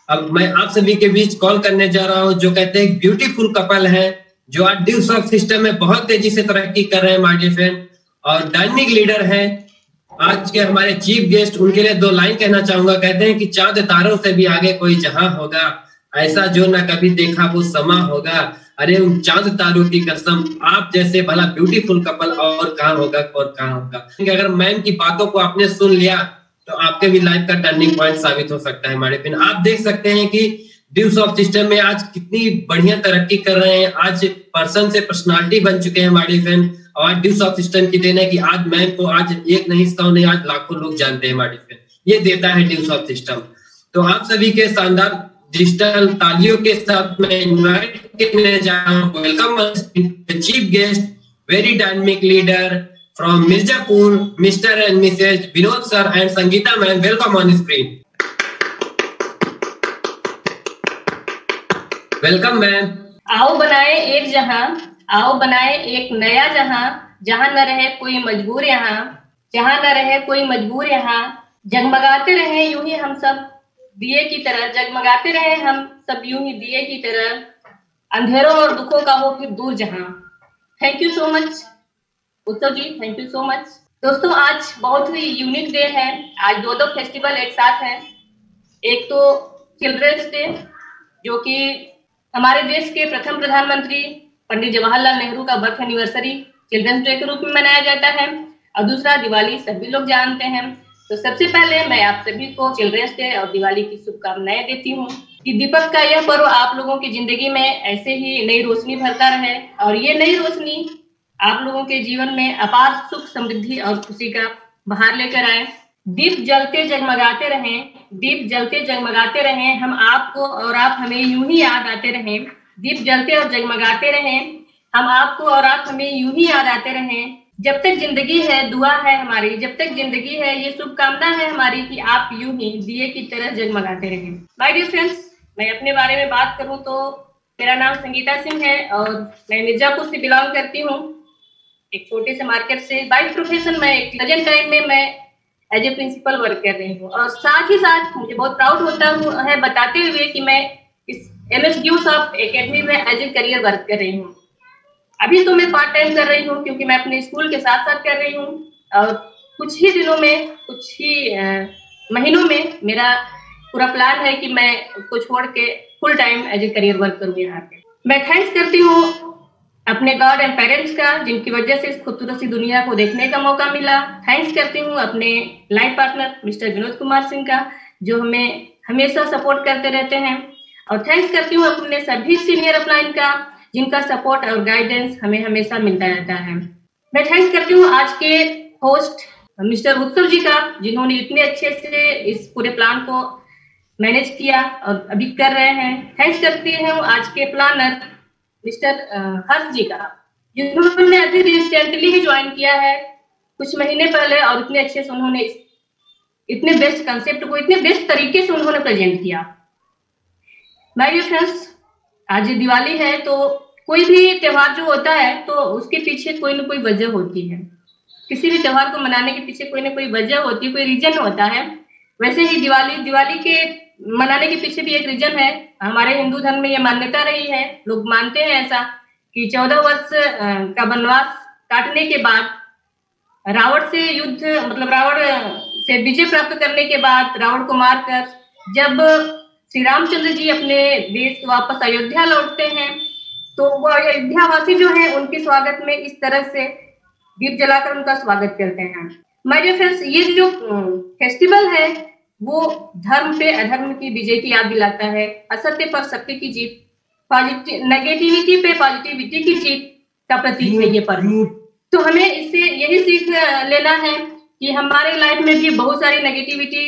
अब मैं आप सभी के बीच कॉल करने जा रहा हूं जो कहते हैं ब्यूटीफुल कपल है जो आज ड्यूस ऑफ सिस्टम में बहुत तेजी से तरक्की कर रहे हैं माय डियर फ्रेंड, और डायनेमिक लीडर है। आज के हमारे चीफ गेस्ट, उनके लिए 2 लाइन कहना चाहूंगा। कहते हैं कि चांद तारों से भी आगे कोई जहां होगा, ऐसा जो ना कभी देखा वो समा होगा। अरे उन चांद तारों की कसम, आप जैसे भला ब्यूटीफुल कपल और कहाँ होगा और कहाँ होगा। अगर मैम की बातों को आपने सुन लिया तो आपके भी लाइफ का टर्निंग पॉइंट साबित हो सकता है हमारे पिन। आप देख सकते हैं कि ड्यूस ऑफ सिस्टम में आज कितनी बढ़िया तरक्की कर रहे हैं। आज पर्सन से पर्सनालिटी बन चुके हैं हमारे फ्रेंड, और आज ड्यूस ऑफ सिस्टम की देन है कि आज मैम को आज एक नहीं 100 नहीं आज लाखों लोग जानते हैं हमारे फ्रेंड। ये देता है ड्यूस ऑफ सिस्टम। तो आप सभी के शानदार डिजिटल तालियों के साथ मैं इनवाइट करने जा रहा हूं। Welcome chief guest, very dynamic leader from Mirzapur, Mr and Mrs Vinod sir and Sangeeta ma'am. Welcome on screen. Welcome ma'am. आओ बनाए एक जहां, आओ बनाए एक नया जहां, जहां न रहे कोई मजबूर यहाँ, जहां न रहे कोई मजबूर यहाँ। जगमगाते रहे यूं ही हम सब दिए की तरह, जगमगाते रहे हम सब यूं ही दिए की तरह। अंधेरों और दुखों का हो फिर दूर जहां। थैंक यू सो मच उत्सव जी, थैंक यू सो मच। दोस्तों आज बहुत ही यूनिक डे है। आज 2 फेस्टिवल एक साथ है। एक तो चिल्ड्रंस डे जो कि हमारे देश के प्रथम प्रधानमंत्री पंडित जवाहरलाल नेहरू का बर्थ एनिवर्सरी चिल्ड्रंस डे के रूप में मनाया जाता है, और दूसरा दिवाली सभी लोग जानते हैं। तो सबसे पहले मैं आप सभी को चिल्ड्रंस डे और दिवाली की शुभकामनाएं देती हूँ कि दीपक का यह पर्व आप लोगों की जिंदगी में ऐसे ही नई रोशनी भरता रहे, और ये नई रोशनी आप लोगों के जीवन में अपार सुख, समृद्धि और खुशी का बहार लेकर आए। दीप जलते जगमगाते रहें, दीप जलते जगमगाते रहें, हम आपको और आप हमें यूं ही याद आते रहें। दीप जलते और जगमगाते रहें, हम आपको और आप हमें यूं ही याद आते रहें। जब तक जिंदगी है दुआ है हमारी, जब तक जिंदगी है ये शुभकामना है हमारी कि आप यूं ही दिए की तरह जगमगाते रहें। माय डियर फ्रेंड्स, मैं अपने बारे में बात करूं तो मेरा नाम संगीता सिंह है और मैं मिर्जापुर से बिलोंग करती हूँ, एक छोटे से मार्केट से। बाय प्रोफेशन मैं एक प्रेजेंट टाइम में मैं एज ए प्रिंसिपल वर्क कर रही हूँ, और साथ ही साथ मुझे बहुत प्राउड होता है बताते हुए कि मैं इस MS ड्यूस ऑफ एकेडमी में एज ए करियर वर्क कर रही हूँ। अभी तो मैं पार्ट टाइम कर रही हूँ क्योंकि मैं अपने स्कूल के साथ साथ कर रही हूँ, और कुछ ही दिनों में, कुछ ही महीनों में मेरा पूरा प्लान है कि मैं उसको छोड़ के full time as a career work करूँ यहाँ पे। मैं थैंक्स करती हूँ अपने गॉड एंड पेरेंट्स का, जिनकी वजह से इस खूबसूरत सी दुनिया को देखने का मौका मिला। थैंक्स करती हूँ अपने life partner mister Vinod Kumar Singh का, जो हमें हमेशा सपोर्ट करते रहते हैं, और थैंक्स करती हूँ अपने सभी सीनियर अपलाइन का, जिनका सपोर्ट और गाइडेंस हमें हमेशा मिलता रहता है। मैं थैंक्स करती हूँ आज के होस्ट मिस्टर उत्सव जी का, जिन्होंने इतने अच्छे से इस पूरे प्लान को मैनेज किया और अभी कर रहे हैं। थैंक्स करती हूँ आज के प्लानर मिस्टर हर्ष जी का, जिन्होंने अभी रिसेंटली ही ज्वाइन किया है कुछ महीने पहले, और इतने अच्छे से उन्होंने इतने बेस्ट कंसेप्ट को इतने बेस्ट तरीके से उन्होंने प्रेजेंट किया। माय डियर फ्रेंड्स, आज दिवाली है, तो कोई भी त्योहार जो होता है तो उसके पीछे कोई ना कोई वजह होती है। किसी भी त्योहार को मनाने के पीछे कोई ना कोई वजह होती है, कोई रीजन होता है। वैसे ही दिवाली के मनाने के पीछे भी एक रीजन है। हमारे हिंदू धर्म में ये मान्यता रही है, लोग मानते हैं ऐसा कि 14 वर्ष का वनवास काटने के बाद रावण से युद्ध, मतलब रावण से विजय प्राप्त करने के बाद रावण को मारकर जब श्री रामचंद्र जी अपने देश वापस अयोध्या लौटते हैं, तो वो अयोध्यावासी जो है उनके स्वागत में इस तरह से दीप जलाकर उनका स्वागत करते हैं। माय डियर फ्रेंड्स, ये जो फेस्टिवल है वो धर्म पे अधर्म की विजय की याद दिलाता है, असत्य पर सत्य की जीत, नेगेटिविटी पे पॉजिटिविटी की जीत का प्रतीक है ये पर्व। तो हमें इससे यही सीख लेना है कि हमारे लाइफ में भी बहुत सारी नेगेटिविटी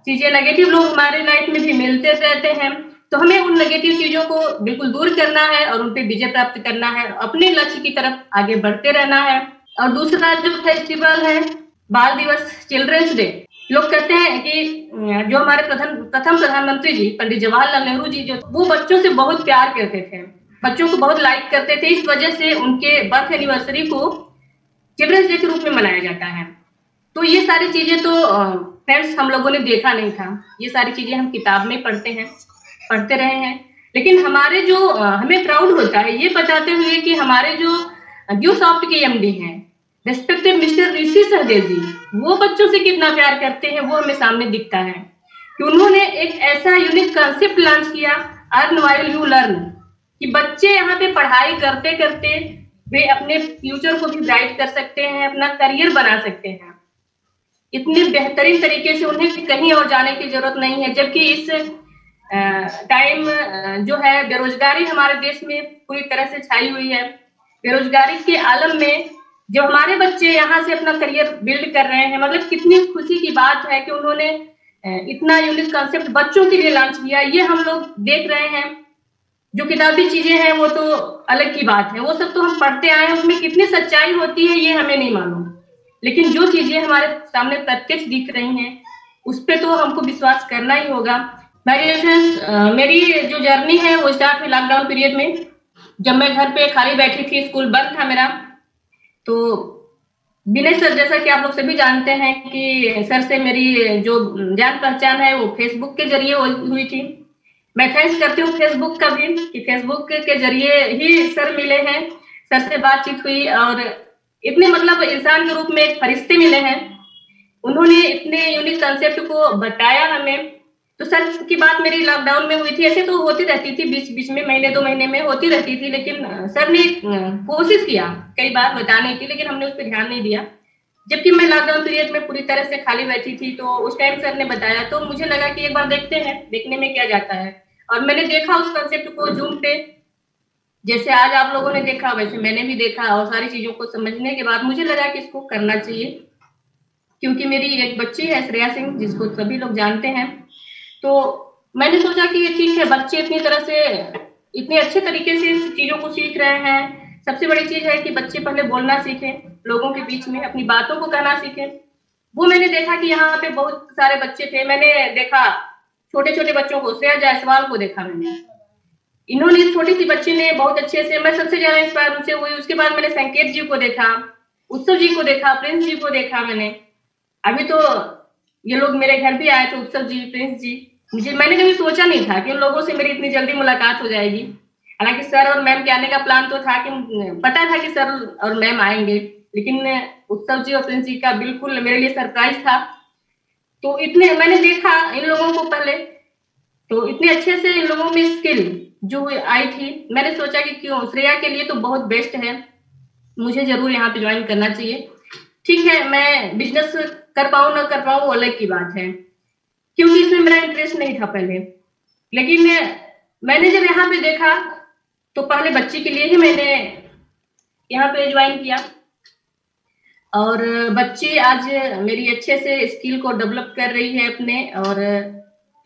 चीजें, नेगेटिव लोग हमारे लाइफ में भी मिलते रहते हैं, तो हमें उन नेगेटिव चीजों को बिल्कुल दूर करना है और उन पे विजय प्राप्त करना है, अपने लक्ष्य की तरफ आगे बढ़ते रहना है। और दूसरा जो फेस्टिवल है बाल दिवस, चिल्ड्रंस डे, लोग कहते हैं कि जो हमारे प्रथम प्रधानमंत्री जी पंडित जवाहरलाल नेहरू जी, जो वो बच्चों से बहुत प्यार करते थे, बच्चों को बहुत लाइक करते थे, इस वजह से उनके बर्थ एनिवर्सरी को चिल्ड्रंस डे के रूप में मनाया जाता है। तो ये सारी चीजें तो फ्रेंड्स हम लोगों ने देखा नहीं था, ये सारी चीजें हम किताब में पढ़ते हैं। पढ़ते रहे हैं। लेकिन हमारे जो हमें प्राउड होता है ये बताते हुए कि हमारे जो ड्यूसॉफ्ट के एमडी हैं रेस्पेक्टेड मिस्टर ऋषि सहदेव जी, वो बच्चों से कितना प्यार करते हैं वो हमें सामने दिखता है कि उन्होंने एक ऐसा यूनिक कंसेप्ट लॉन्च किया, अर्न व्हाइल यू लर्न, कि बच्चे यहाँ पे पढ़ाई करते करते वे अपने फ्यूचर को भी ब्राइट कर सकते हैं, अपना करियर बना सकते हैं। इतने बेहतरीन तरीके से उन्हें कहीं और जाने की जरूरत नहीं है। जबकि इस टाइम जो है बेरोजगारी हमारे देश में पूरी तरह से छाई हुई है। बेरोजगारी के आलम में जो हमारे बच्चे यहाँ से अपना करियर बिल्ड कर रहे हैं, मतलब कितनी खुशी की बात है कि उन्होंने इतना यूनिक कॉन्सेप्ट बच्चों के लिए लॉन्च किया। ये हम लोग देख रहे हैं। जो किताबी चीजें हैं वो तो अलग की बात है, वो सब तो हम पढ़ते आए हैं, उसमें कितनी सच्चाई होती है ये हमें नहीं मालूम। लेकिन जो चीजें हमारे सामने प्रत्यक्ष दिख रही हैं उस पर तो हमको विश्वास करना ही होगा। मेरी जो जर्नी है वो स्टार्ट हुई लॉकडाउन पीरियड में, जब मैं घर पे खाली बैठी थी, स्कूल बंद था मेरा। तो विनय सर, जैसा कि आप लोग सभी जानते हैं कि सर से मेरी जो जान पहचान है वो फेसबुक के जरिए हुई थी। मैं थैंक्स करती हूँ फेसबुक का भी कि फेसबुक के जरिए ही सर मिले हैं, सर से बातचीत हुई और इतने मतलब इंसान के रूप में एक फरिश्ते मिले हैं। उन्होंने इतने यूनिक कंसेप्ट को बताया हमें। तो सर की बात मेरी लॉकडाउन में हुई थी, ऐसे तो होती रहती थी बीच बीच में, महीने 2 महीने में होती रहती थी, लेकिन सर ने कोशिश किया कई बार बताने की, लेकिन हमने उस पर ध्यान नहीं दिया। जबकि मैं लॉकडाउन पीरियड में पूरी तरह से खाली बैठी थी, तो उस टाइम सर ने बताया, तो मुझे लगा कि एक बार देखते हैं, देखने में क्या जाता है। और मैंने देखा उस कंसेप्ट को जूम पे, जैसे आज आप लोगों ने देखा वैसे मैंने भी देखा, और सारी चीजों को समझने के बाद मुझे लगा कि इसको करना चाहिए। क्योंकि मेरी एक बच्ची है श्रेया सिंह, जिसको सभी लोग जानते हैं, तो मैंने सोचा कि ये ठीक है, बच्चे इतनी तरह से इतने अच्छे तरीके से इस चीजों को सीख रहे हैं। सबसे बड़ी चीज है कि बच्चे पहले बोलना सीखें, लोगों के बीच में अपनी बातों को कहना सीखें। वो मैंने देखा कि यहाँ पे बहुत सारे बच्चे थे। मैंने देखा छोटे छोटे बच्चों को, श्रेया जायसवाल को देखा मैंने, इन्होंने इस छोटी सी बच्ची ने बहुत अच्छे से, मैं सबसे ज्यादा इंस्पायर उनसे हुई। उसके बाद मैंने संकेत जी को देखा, उत्सव जी को देखा, प्रिंस जी को देखा मैंने। अभी तो ये लोग मेरे घर भी आए थे, उत्सव जी, प्रिंस जी। मैंने कभी सोचा नहीं था कि उन लोगों से मेरी इतनी जल्दी मुलाकात हो जाएगी। हालांकि सर और मैम के आने का प्लान तो था, कि पता था कि सर और मैम आएंगे, लेकिन उत्सव जी और प्रिंस जी का बिल्कुल मेरे लिए सरप्राइज था। तो इतने मैंने देखा इन लोगों को पहले, तो इतने अच्छे से इन लोगों में स्किल जो आई थी, मैंने सोचा कि क्यों, श्रेया के लिए तो बहुत बेस्ट है, मुझे जरूर यहाँ पे ज्वाइन करना चाहिए। ठीक है, मैं बिजनेस कर पाऊं ना कर पाऊं वो अलग की बात है, क्योंकि इसमें मेरा इंटरेस्ट नहीं था पहले। लेकिन मैंने जब यहाँ पे देखा तो पहले बच्ची के लिए ही मैंने यहाँ पे ज्वाइन किया, और बच्ची आज मेरी अच्छे से स्किल को डेवलप कर रही है अपने, और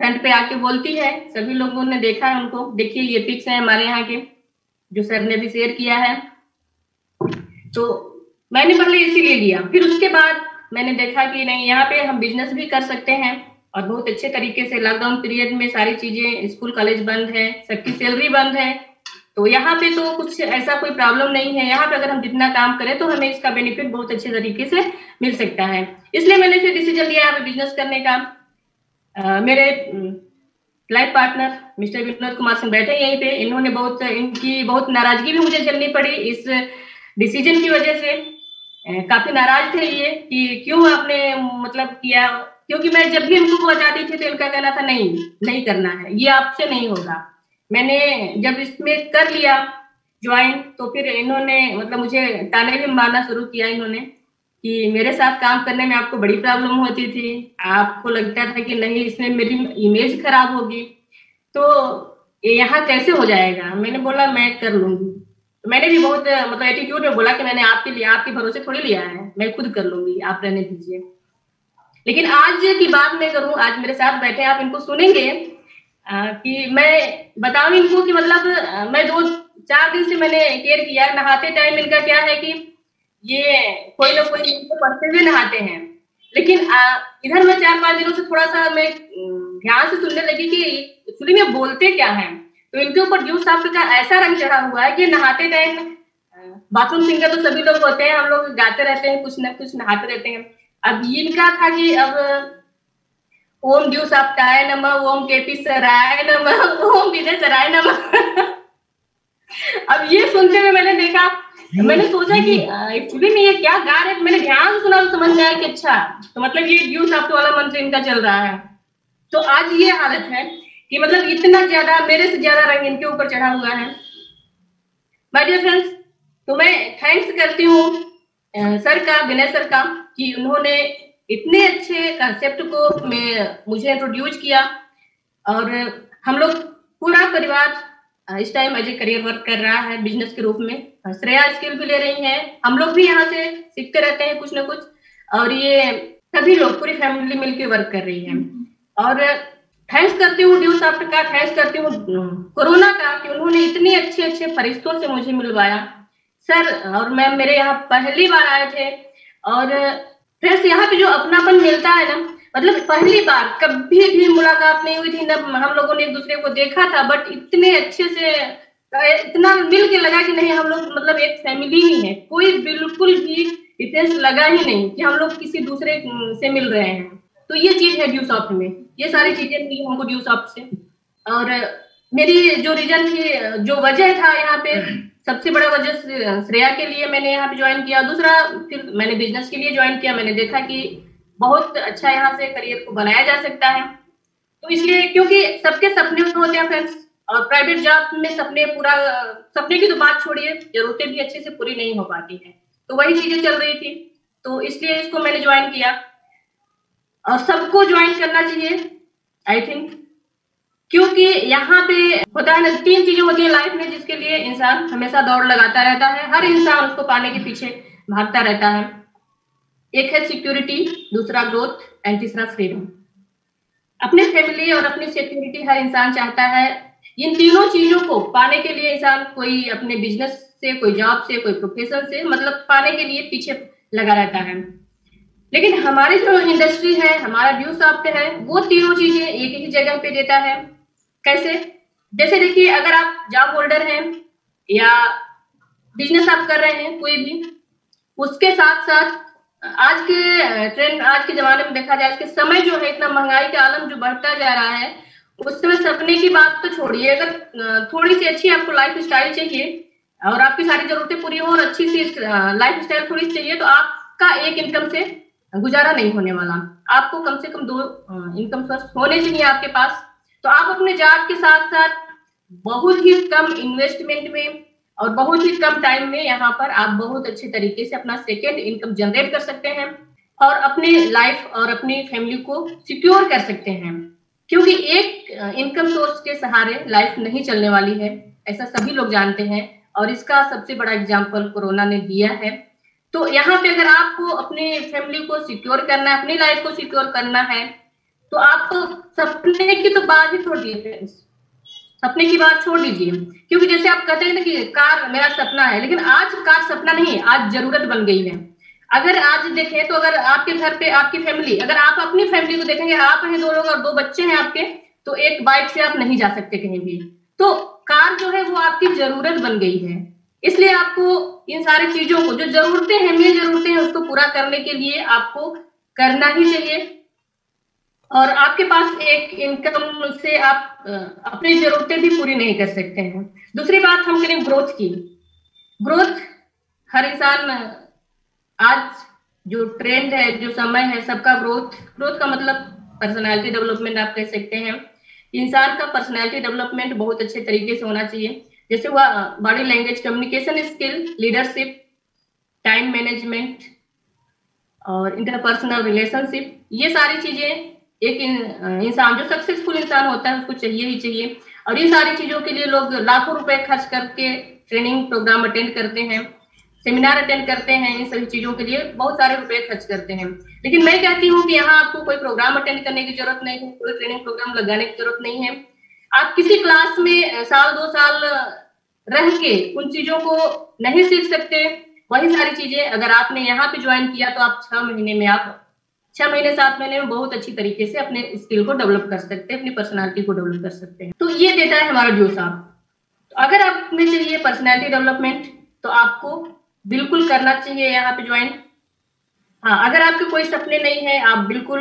फ्रंट पे आके बोलती है। सभी लोगों ने देखा है उनको, देखिए ये पिक्स है हमारे यहाँ के जो सर ने भी शेयर किया है। तो मैंने पहले इसीलिए लिया, फिर उसके बाद मैंने देखा कि नहीं, यहाँ पे हम बिजनेस भी कर सकते हैं और बहुत अच्छे तरीके से। लॉकडाउन पीरियड में सारी चीजें, स्कूल कॉलेज बंद है, सबकी सैलरी बंद है, तो यहाँ पे तो कुछ ऐसा कोई प्रॉब्लम नहीं है। यहाँ पे अगर हम जितना काम करें तो हमें इसका बेनिफिट बहुत अच्छे तरीके से मिल सकता है। इसलिए मैंने फिर डिसीजन लिया यहाँ पे बिजनेस करने का। मेरे life partner mister Vinod Kumar Singh बैठे यहीं पे, इन्होंने इनकी बहुत नाराजगी भी मुझे झेलनी पड़ी इस डिसीजन की वजह से। काफी नाराज थे ये कि क्यों आपने मतलब किया, क्योंकि मैं जब भी इनको बताती थी तो इनका कहना था नहीं करना है, ये आपसे नहीं होगा। मैंने जब इसमें कर लिया ज्वाइन, तो फिर इन्होंने मतलब मुझे ताने भी मारना शुरू किया इन्होंने, कि मेरे साथ काम करने में आपको बड़ी प्रॉब्लम होती थी, आपको लगता था कि नहीं इसमें मेरी इमेज खराब होगी, तो यहाँ कैसे हो जाएगा। मैंने बोला मैं कर लूंगी। तो मैंने भी बहुत मतलब एटीट्यूड में बोला कि मैंने आपके लिए, आपके भरोसे थोड़ी लिया है, मैं खुद कर लूंगी, आप रहने दीजिए। लेकिन आज की बात मैं करूं, आज मेरे साथ बैठे आप इनको सुनेंगे कि मैं बताऊं इनको कि मतलब मैं 2-4 दिन से मैंने केयर किया। नहाते टाइम इनका क्या है कि ये कोई ना कोई पढ़ते हुए नहाते हैं, लेकिन इधर मैं 4-5 दिनों से थोड़ा सा मैं ध्यान से सुनने लगी कि एक्चुअली में बोलते क्या है। तो इनके ऊपर ड्यूसॉफ्ट का ऐसा रंग चढ़ा हुआ है कि नहाते टाइम, बाथरूम सिंगर तो सभी लोग होते हैं, हम लोग गाते रहते हैं, कुछ ना कुछ नहाते रहते हैं। अब इनका था कि अब ओम द्युसाप्ताय नमः, ओम केपीसराय नमः, ओम विजयसराय नमः। अब ये सुनते हुए मैंने देखा, मैंने सोचा कि एक्चुअली में ये क्या गा रहे, मैंने ध्यान से सुना तो समझ में आया कि अच्छा तो मतलब ये द्युसाप्त वाला मंत्र इनका चल रहा है। तो आज ये हालत है कि मतलब इतना ज्यादा, मेरे से ज्यादा रंग इनके ऊपर चढ़ा हुआ है। माय डियर फ्रेंड्स, तो मैं थैंक्स करती हूँ सर का, विनय सर का, कि उन्होंने इतने अच्छे कंसेप्ट को मुझे इंट्रोड्यूस किया। और हम लोग पूरा परिवार इस time as a career work कर रहा है बिजनेस के रूप में। श्रेया स्किल भी ले रही है, हम लोग भी यहाँ से सीखते रहते हैं कुछ ना कुछ, और ये सभी लोग पूरी फैमिली मिलकर वर्क कर रही है। और थैंक्स करती हूँ द्युसाप्त का, थैंक्स करती हूँ कोरोना का, कि उन्होंने इतने अच्छे अच्छे फरिश्तों से मुझे मिलवाया। सर और मैम मेरे यहाँ पहली बार आए थे, और फ्रेंड्स यहाँ पे जो अपनापन मिलता है ना, मतलब पहली बार कभी भी मुलाकात नहीं हुई थी ना, हम लोगों ने एक दूसरे को देखा था, बट इतने अच्छे से इतना मिल के लगा कि नहीं हम लोग मतलब एक फैमिली ही है। कोई बिल्कुल भी डिफरेंस लगा ही नहीं कि हम लोग किसी दूसरे से मिल रहे हैं। तो ये चीज है द्युसाप्त में, ये सारी चीजें मिली हमको द्युसाप्त से। और मेरी जो रीजन थी, जो वजह था यहाँ पे, सबसे बड़ा वजह श्रेया के लिए मैंने यहाँ पे ज्वाइन किया। दूसरा फिर मैंने बिजनेस के लिए ज्वाइन किया, मैंने देखा कि बहुत अच्छा यहाँ से करियर को बनाया जा सकता है। तो इसलिए, क्योंकि सबके सपने होते हैं फ्रेंड्स, और प्राइवेट जॉब में सपने की तो बात छोड़िए, जरूरतें भी अच्छे से पूरी नहीं हो पाती है। तो वही चीजें चल रही थी, तो इसलिए इसको मैंने ज्वाइन किया। और सबको ज्वाइन करना चाहिए आई थिंक, क्योंकि यहाँ पे होता है ना, 3 चीजें होती है लाइफ में जिसके लिए इंसान हमेशा दौड़ लगाता रहता है, हर इंसान उसको पाने के पीछे भागता रहता है। एक है सिक्योरिटी, दूसरा ग्रोथ, एंड तीसरा फ्रीडम। अपने फैमिली और अपनी सिक्योरिटी हर इंसान चाहता है। इन तीनों चीजों को पाने के लिए इंसान कोई अपने बिजनेस से, कोई जॉब से, कोई प्रोफेशन से मतलब पाने के लिए पीछे लगा रहता है। लेकिन हमारी जो इंडस्ट्री है, हमारा द्युसाप्त है, वो तीनों चीजें एक ही जगह पे देता है। कैसे? जैसे देखिए, अगर आप जॉब होल्डर हैं या बिजनेस आप कर रहे हैं कोई भी, उसके साथ साथ आज के ट्रेंड, आज के जमाने में देखा जाए, आज के समय जो है, इतना महंगाई का आलम जो बढ़ता जा रहा है, उसमें सपने की बात तो छोड़िए, अगर थोड़ी सी अच्छी आपको लाइफ स्टाइल चाहिए और आपकी सारी जरूरतें पूरी हो और अच्छी सी लाइफ स्टाइल थोड़ी सी चाहिए, तो आपका एक इनकम से गुजारा नहीं होने वाला। आपको कम से कम 2 इनकम सोर्स होने चाहिए आपके पास। तो आप अपने जॉब के साथ साथ बहुत ही कम इन्वेस्टमेंट में और बहुत ही कम टाइम में यहाँ पर आप बहुत अच्छे तरीके से अपना सेकेंड इनकम जनरेट कर सकते हैं और अपनी लाइफ और अपनी फैमिली को सिक्योर कर सकते हैं। क्योंकि एक इनकम सोर्स के सहारे लाइफ नहीं चलने वाली है, ऐसा सभी लोग जानते हैं, और इसका सबसे बड़ा एग्जाम्पल कोरोना ने दिया है। तो यहाँ पे अगर आपको अपनी फैमिली को सिक्योर करना है, अपनी लाइफ को सिक्योर करना है, तो आप सपने की तो बात ही छोड़ दीजिए, सपने की बात छोड़ दीजिए। क्योंकि जैसे आप कहते हैं ना कि कार मेरा सपना है, लेकिन आज कार सपना नहीं है, आज जरूरत बन गई है। अगर आज देखें तो अगर आपके घर पे आपकी फैमिली, अगर आप अपनी फैमिली को देखेंगे, आप हैं 2 लोग और 2 बच्चे हैं आपके, तो एक बाइक से आप नहीं जा सकते कहीं भी। तो कार जो है वो आपकी जरूरत बन गई है। इसलिए आपको इन सारी चीजों को, जो जरूरतें हैं, मेन जरूरतें हैं, उसको पूरा करने के लिए आपको करना ही चाहिए। और आपके पास एक इनकम से आप अपनी जरूरतें भी पूरी नहीं कर सकते हैं। दूसरी बात हम करें ग्रोथ की। ग्रोथ हर इंसान, आज जो ट्रेंड है, जो समय है, सबका ग्रोथ का मतलब पर्सनालिटी डेवलपमेंट आप कह सकते हैं। इंसान का पर्सनालिटी डेवलपमेंट बहुत अच्छे तरीके से होना चाहिए, जैसे हुआ body language, communication skill, leadership, time management और इंटरपर्सनल रिलेशनशिप। ये सारी चीजें एक इंसान, जो सक्सेसफुल इंसान होता है, उसको चाहिए ही चाहिए। और इन सारी चीजों के लिए लोग लाखों रुपए खर्च करके ट्रेनिंग प्रोग्राम अटेंड करते हैं, सेमिनार अटेंड करते हैं, इन सभी चीजों के लिए बहुत सारे रुपए खर्च करते हैं। लेकिन मैं कहती हूँ कि यहाँ आपको कोई प्रोग्राम अटेंड करने की जरूरत नहीं है, कोई ट्रेनिंग प्रोग्राम लगाने की जरूरत नहीं है। आप किसी क्लास में 1-2 साल रह के उन चीजों को नहीं सीख सकते। वही सारी चीजें अगर आपने यहाँ पे ज्वाइन किया, तो आप 6 महीने में, आप 6 महीने 7 महीने में बहुत अच्छी तरीके से अपने स्किल को डेवलप कर सकते हैं, अपनी पर्सनालिटी को डेवलप कर सकते हैं। तो ये देता है हमारा द्युसाप्त। तो अगर आप में चाहिए पर्सनालिटी डेवलपमेंट, तो आपको बिल्कुल करना चाहिए यहाँ पे ज्वाइन। हाँ, अगर आपके कोई सपने नहीं है, आप बिल्कुल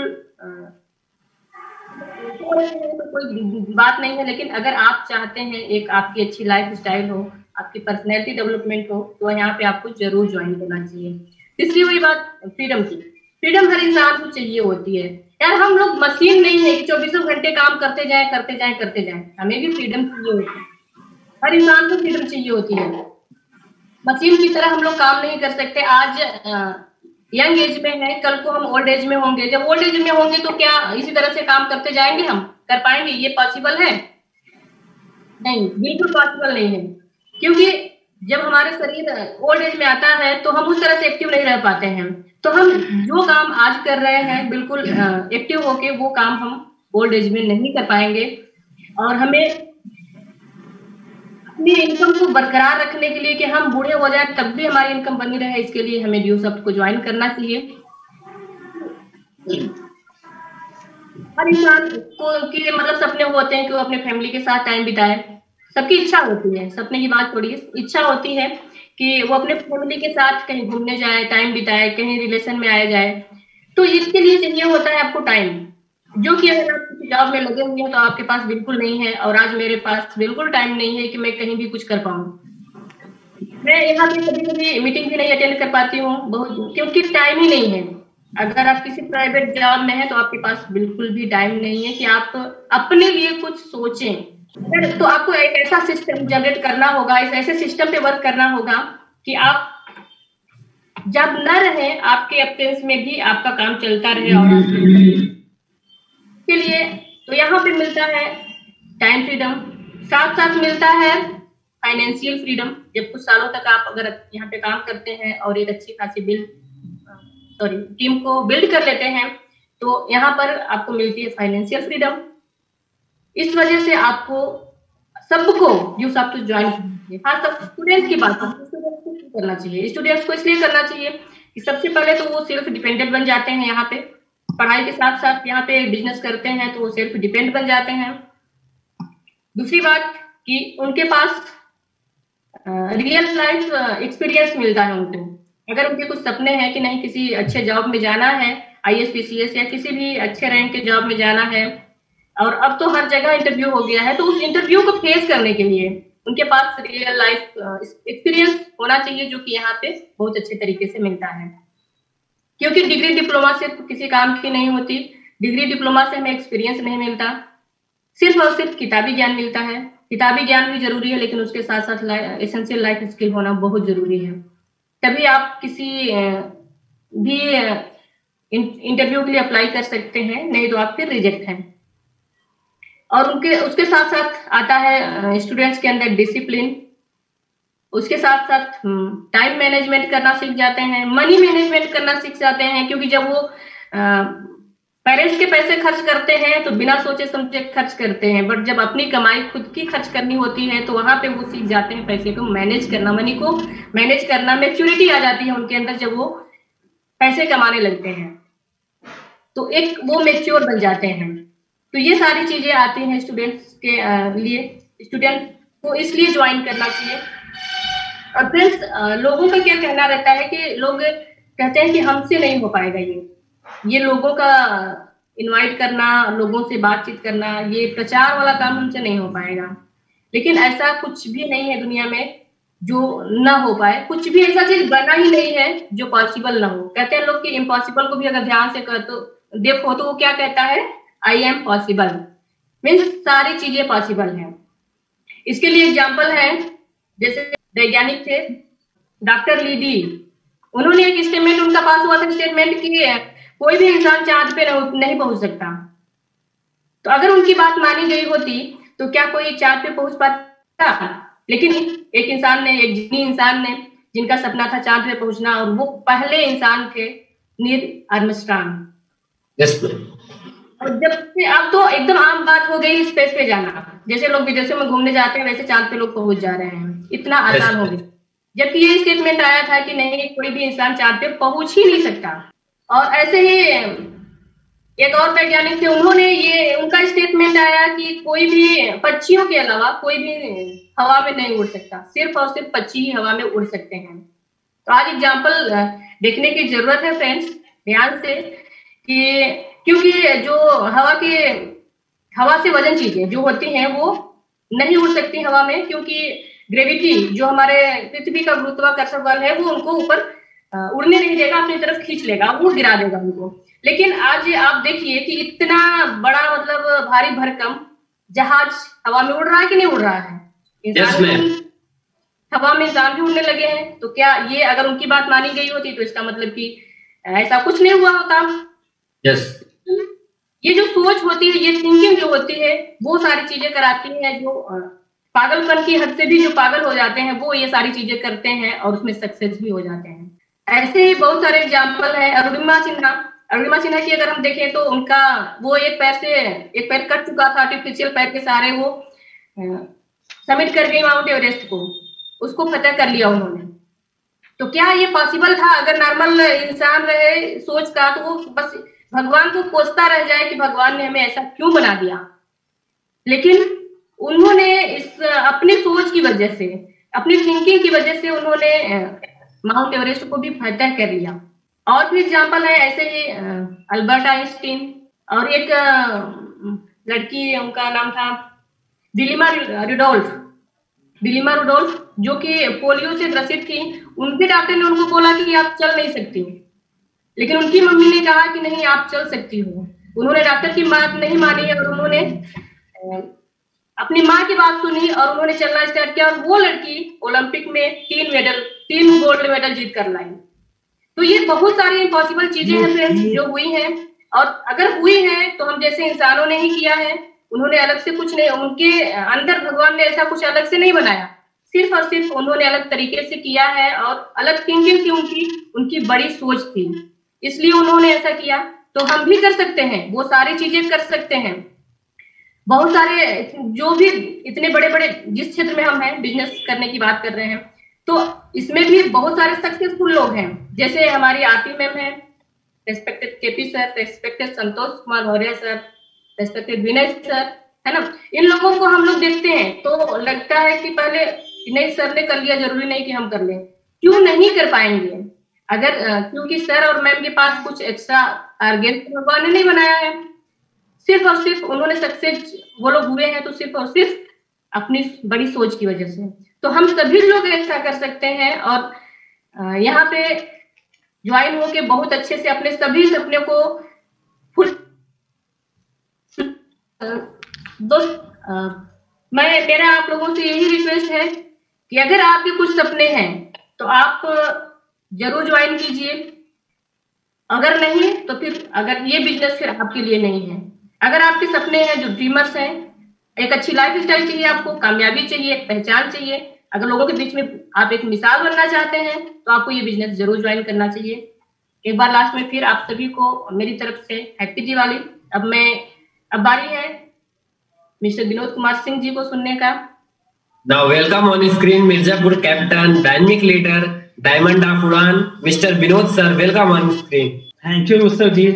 तो कोई बात नहीं है, लेकिन अगर आप चाहते हैं एक आपकी अच्छी लाइफ स्टाइल हो, आपकी पर्सनैलिटी डेवलपमेंट हो, तो यहाँ पे आपको जरूर ज्वाइन करना चाहिए। तीसरी वही बात फ्रीडम की, फ्रीडम हर इंसान को चाहिए होती है यार। हम लोग मशीन नहीं है कि 24 घंटे काम करते जाए करते जाए करते जाए, हमें भी फ्रीडम चाहिए होती है, हर इंसान को फ्रीडम चाहिए होती है। मशीन की तरह हम लोग काम नहीं कर सकते। आज यंग एज में है, कल को हम ओल्ड एज में होंगे। जब ओल्ड एज में होंगे तो क्या इसी तरह से काम करते जाएंगे, हम कर पाएंगे? ये पॉसिबल है? नहीं, बिल्कुल पॉसिबल नहीं है। क्योंकि जब हमारे शरीर ओल्ड एज में आता है तो हम उस तरह से एक्टिव नहीं रह पाते हैं। तो हम जो काम आज कर रहे हैं बिल्कुल एक्टिव होके वो काम हम ओल्ड एज में नहीं कर पाएंगे। और हमें अपनी इनकम को बरकरार रखने के लिए कि हम बूढ़े हो जाए तब भी हमारी इनकम बनी रहे, इसके लिए हमें ड्यू सॉफ्ट को ज्वाइन करना चाहिए। हर इंसान को कि मतलब सपने होते हैं कि वो अपने फैमिली के साथ टाइम बिताए, सबकी इच्छा होती है, सपने की बात थोड़ी है, इच्छा होती है कि वो अपने फैमिली के साथ कहीं घूमने जाए, टाइम बिताए, कहीं रिलेशन में आया जाए। तो इसके लिए चाहिए होता है आपको टाइम, जो कि अगर आप किसी जॉब में लगे हुए हैं तो आपके पास बिल्कुल नहीं है। और आज मेरे पास बिल्कुल टाइम नहीं है कि मैं कहीं भी कुछ कर पाऊँ। मैं यहाँ पे कभी कभी मीटिंग भी नहीं अटेंड कर पाती हूँ बहुत, क्योंकि टाइम ही नहीं है। अगर आप किसी प्राइवेट जॉब में हैं तो आपके पास बिल्कुल भी टाइम नहीं है कि आप अपने लिए कुछ सोचें। तो आपको एक ऐसा सिस्टम जनरेट करना होगा, इस ऐसे सिस्टम पे वर्क करना होगा कि आप जब न रहे आपके एब्सेंस में भी आपका काम चलता रहे। और के लिए तो यहाँ पे मिलता है टाइम फ्रीडम, साथ साथ मिलता है फाइनेंशियल फ्रीडम। जब कुछ सालों तक आप अगर यहाँ पे काम करते हैं और एक अच्छी खासी टीम को बिल्ड कर लेते हैं तो यहाँ पर आपको मिलती है फाइनेंशियल फ्रीडम। इस वजह से आपको सबको ड्यू सॉफ्ट ज्वाइन करना चाहिए। हाँ, सब स्टूडेंट्स की बात है, स्टूडेंट्स को क्यों करना चाहिए? स्टूडेंट्स को इसलिए करना चाहिए कि सबसे पहले तो वो सेल्फ डिपेंडेंट बन जाते हैं। यहाँ पे पढ़ाई के साथ साथ यहाँ पे बिजनेस करते हैं तो वो सेल्फ डिपेंड बन जाते हैं। दूसरी बात कि उनके पास रियल लाइफ एक्सपीरियंस मिलता है उनको। अगर उनके कुछ सपने हैं कि नहीं किसी अच्छे जॉब में जाना है, IAS PCS या किसी भी अच्छे रैंक के जॉब में जाना है, और अब तो हर जगह इंटरव्यू हो गया है, तो उस इंटरव्यू को फेस करने के लिए उनके पास रियल लाइफ एक्सपीरियंस होना चाहिए, जो कि यहाँ पे बहुत अच्छे तरीके से मिलता है। क्योंकि डिग्री डिप्लोमा से किसी काम की नहीं होती। डिग्री डिप्लोमा से हमें एक्सपीरियंस नहीं मिलता, सिर्फ और सिर्फ किताबी ज्ञान मिलता है। किताबी ज्ञान भी जरूरी है, लेकिन उसके साथ साथ एसेंशियल लाइफ स्किल होना बहुत जरूरी है। तभी आप किसी भी इंटरव्यू के लिए अप्लाई कर सकते हैं, नहीं तो आप फिर रिजेक्ट हैं। और उसके साथ साथ आता है स्टूडेंट्स के अंदर डिसिप्लिन, उसके साथ साथ टाइम मैनेजमेंट करना सीख जाते हैं, मनी मैनेजमेंट करना सीख जाते हैं। क्योंकि जब वो पेरेंट्स के पैसे खर्च करते हैं तो बिना सोचे समझे खर्च करते हैं, बट जब अपनी कमाई खुद की खर्च करनी होती है तो वहां पे वो सीख जाते हैं पैसे को मैनेज करना, मनी को मैनेज करना। मैच्योरिटी आ जाती है उनके अंदर जब वो पैसे कमाने लगते हैं, तो एक वो मैच्योर बन जाते हैं। तो ये सारी चीजें आती हैं स्टूडेंट्स के लिए। स्टूडेंट को इसलिए ज्वाइन करना चाहिए। और फ्रेंड्स, लोगों का क्या कहना रहता है कि लोग कहते हैं कि हमसे नहीं हो पाएगा ये लोगों का इनवाइट करना, लोगों से बातचीत करना, ये प्रचार वाला काम हमसे नहीं हो पाएगा। लेकिन ऐसा कुछ भी नहीं है दुनिया में जो ना हो पाए। कुछ भी ऐसा चीज बना ही नहीं है जो पॉसिबल ना हो। कहते हैं लोग कि इम्पॉसिबल को भी अगर ध्यान से देखो तो वो क्या कहता है, आई एम पॉसिबल। मीन्स सारी चीजें पॉसिबल हैं। इसके लिए एग्जाम्पल है, जैसे वैज्ञानिक थे डॉक्टर लीडी, उन्होंने एक स्टेटमेंट उनका पास हुआ था, स्टेटमेंट की कोई भी इंसान चांद पे नहीं पहुंच सकता। तो अगर उनकी बात मानी गई होती तो क्या कोई चांद पे पहुंच पाता? लेकिन एक इंसान ने, एक जिनी इंसान ने, जिनका सपना था चांद पे पहुंचना, और वो पहले इंसान थे नील आर्मस्ट्रांग। और जब से अब तो एकदम आम बात हो गई स्पेस पे जाना। जैसे लोग विदेशों में घूमने जाते हैं वैसे चांद पे लोग पहुंच जा रहे हैं, इतना आसान हो गया। जबकि ये स्टेटमेंट आया था कि नहीं, कोई भी इंसान चांद पे पहुंच ही नहीं सकता। और ऐसे ही एक और वैज्ञानिक थे, उनका स्टेटमेंट आया कि कोई भी पक्षियों के अलावा कोई भी हवा में नहीं उड़ सकता, सिर्फ और सिर्फ पक्षी ही हवा में उड़ सकते हैं। तो आज एग्जाम्पल देखने की जरूरत है फ्रेंड्स, ध्यान से, कि क्योंकि जो हवा के हवा से वजन चीजें जो होती हैं वो नहीं उड़ सकती हवा में, क्योंकि ग्रेविटी जो हमारे पृथ्वी का गुरुत्वाकर्षण बल है वो उनको ऊपर उड़ने नहीं देगा, अपनी तरफ खींच लेगा, वो गिरा देगा उनको। लेकिन आज आप देखिए कि इतना बड़ा मतलब भारी भरकम जहाज हवा में उड़ रहा है कि नहीं उड़ रहा है? हवा में इंसान भी उड़ने लगे हैं। तो क्या ये अगर उनकी बात मानी गई होती तो इसका मतलब कि ऐसा कुछ नहीं हुआ होता। ये जो सोच होती है, ये थिंकिंग जो होती है, वो सारी चीजें कराती है। जो पागलपन की हद से भी जो पागल हो जाते हैं वो ये सारी चीजें करते हैं और उसमें सक्सेस भी हो जाते हैं। ऐसे ही बहुत सारे एग्जाम्पल है। अरुणिमा सिन्हा की अगर हम देखें तो उनका वो एक पैर कट चुका था, आर्टिफिशियल पैर के सहारे वो समिट कर गई माउंट एवरेस्ट को, उसको फतह कर लिया उन्होंने। तो क्या ये पॉसिबल था? अगर नॉर्मल इंसान रहे सोच का तो वो बस भगवान को कोसता रह जाए कि भगवान ने हमें ऐसा क्यों बना दिया। लेकिन उन्होंने इस अपनी सोच की वजह से, अपनी थिंकिंग की वजह से उन्होंने माउंट एवरेस्ट को भी फतह कर लिया। और भी एग्जाम्पल है ऐसे ही, अल्बर्ट आइंस्टीन और एक लड़की, उनका नाम था डिलिमा रुडोल्फ, जो कि पोलियो से ग्रसित थी। उनके डॉक्टर ने उनको बोला कि आप चल नहीं सकती, लेकिन उनकी मम्मी ने कहा कि नहीं आप चल सकती हो। उन्होंने डॉक्टर की बात नहीं मानी और उन्होंने अपनी माँ की बात सुनी और उन्होंने चलना स्टार्ट किया। और वो लड़की ओलंपिक में 3 गोल्ड मेडल जीत कर लाई। तो ये बहुत सारी इम्पॉसिबल चीजें हैं फ्रेंड्स जो हुई हैं, और अगर हुई है तो हम जैसे इंसानों ने ही किया है। उन्होंने अलग से कुछ नहीं, उनके अंदर भगवान ने ऐसा कुछ अलग से नहीं बनाया, सिर्फ और सिर्फ उन्होंने अलग तरीके से किया है। और अलग थिंकिंग थी उनकी बड़ी सोच थी, इसलिए उन्होंने ऐसा किया। तो हम भी कर सकते हैं, वो सारी चीजें कर सकते हैं। बहुत सारे जो भी इतने बड़े बड़े जिस क्षेत्र में हम हैं, बिजनेस करने की बात कर रहे हैं, तो इसमें भी बहुत सारे सक्सेसफुल लोग हैं। जैसे हमारी आरती मैम है, रेस्पेक्टेड केपी सर, रेस्पेक्टेड संतोष कुमार मौर्य सर, रेस्पेक्टेड विनय सर, है ना। इन लोगों को हम लोग देखते हैं तो लगता है कि पहले नहीं सर ने कर लिया, जरूरी नहीं कि हम कर लें। क्यों नहीं कर पाएंगे? अगर क्योंकि सर और मैम के पास कुछ एक्स्ट्रा आर्गेन भगवान ने नहीं बनाया है। सिर्फ और सिर्फ उन्होंने सक्सेस वो लोग हुए हैं तो सिर्फ और सिर्फ अपनी बड़ी सोच की वजह से। तो हम सभी लोग ऐसा कर सकते हैं और यहाँ पे ज्वाइन होके बहुत अच्छे से अपने सभी सपने को फुल मेरा आप लोगों से यही रिक्वेस्ट है कि अगर आपके कुछ सपने हैं तो आप जरूर ज्वाइन कीजिए। अगर नहीं तो फिर अगर ये बिजनेस फिर आपके लिए नहीं है। अगर आपके सपने हैं, जो ड्रीमर्स हैं, एक अच्छी लाइफ स्टाइल चाहिए, आपको कामयाबी चाहिए, पहचान चाहिए, अगर लोगों के बीच में आप एक मिसाल बनना चाहते हैं तो आपको ये बिजनेस जरूर ज्वाइन करना चाहिए। एक बार लास्ट में फिर आप सभी को मेरी तरफ से हैप्पी दिवाली। अब बारी है मिस्टर विनोद कुमार सिंह जी को सुनने का। Now welcome on screen Mirzapur captain, dynamic leader, diamond of Udaan, mister Vinod sir. Welcome on screen. Thank you sir ji.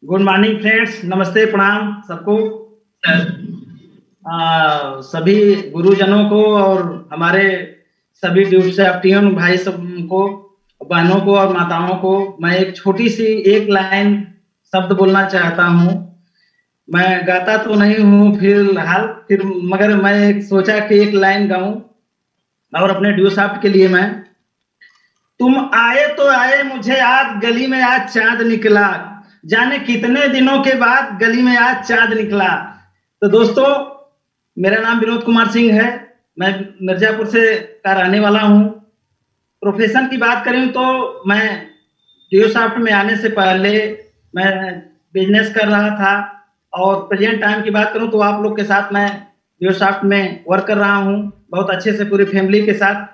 Good morning friends, नमस्ते, प्रणाम सबको। सभी गुरुजनों को और हमारे सभी ड्यूटी भाई सबको, बहनों को और माताओं को मैं एक छोटी सी एक लाइन शब्द बोलना चाहता हूँ। मैं गाता तो नहीं हूँ फिर मगर मैं सोचा कि एक लाइन गाऊं और अपने ड्यूसाफ्ट के लिए मैं। तुम आए तो आए मुझे आज गली में आज चांद निकला, जाने कितने दिनों के बाद गली में आज चांद निकला। तो दोस्तों, मेरा नाम विनोद कुमार सिंह है, मैं मिर्जापुर से का रहने वाला हूँ। प्रोफेशन की बात करूँ तो मैं ड्यूसाफ्ट में आने से पहले मैं बिजनेस कर रहा था, और प्रेजेंट टाइम की बात करूं तो आप लोग के साथ मैं ड्यूसाफ्ट में वर्क कर रहा हूं, बहुत अच्छे से पूरी फैमिली के साथ।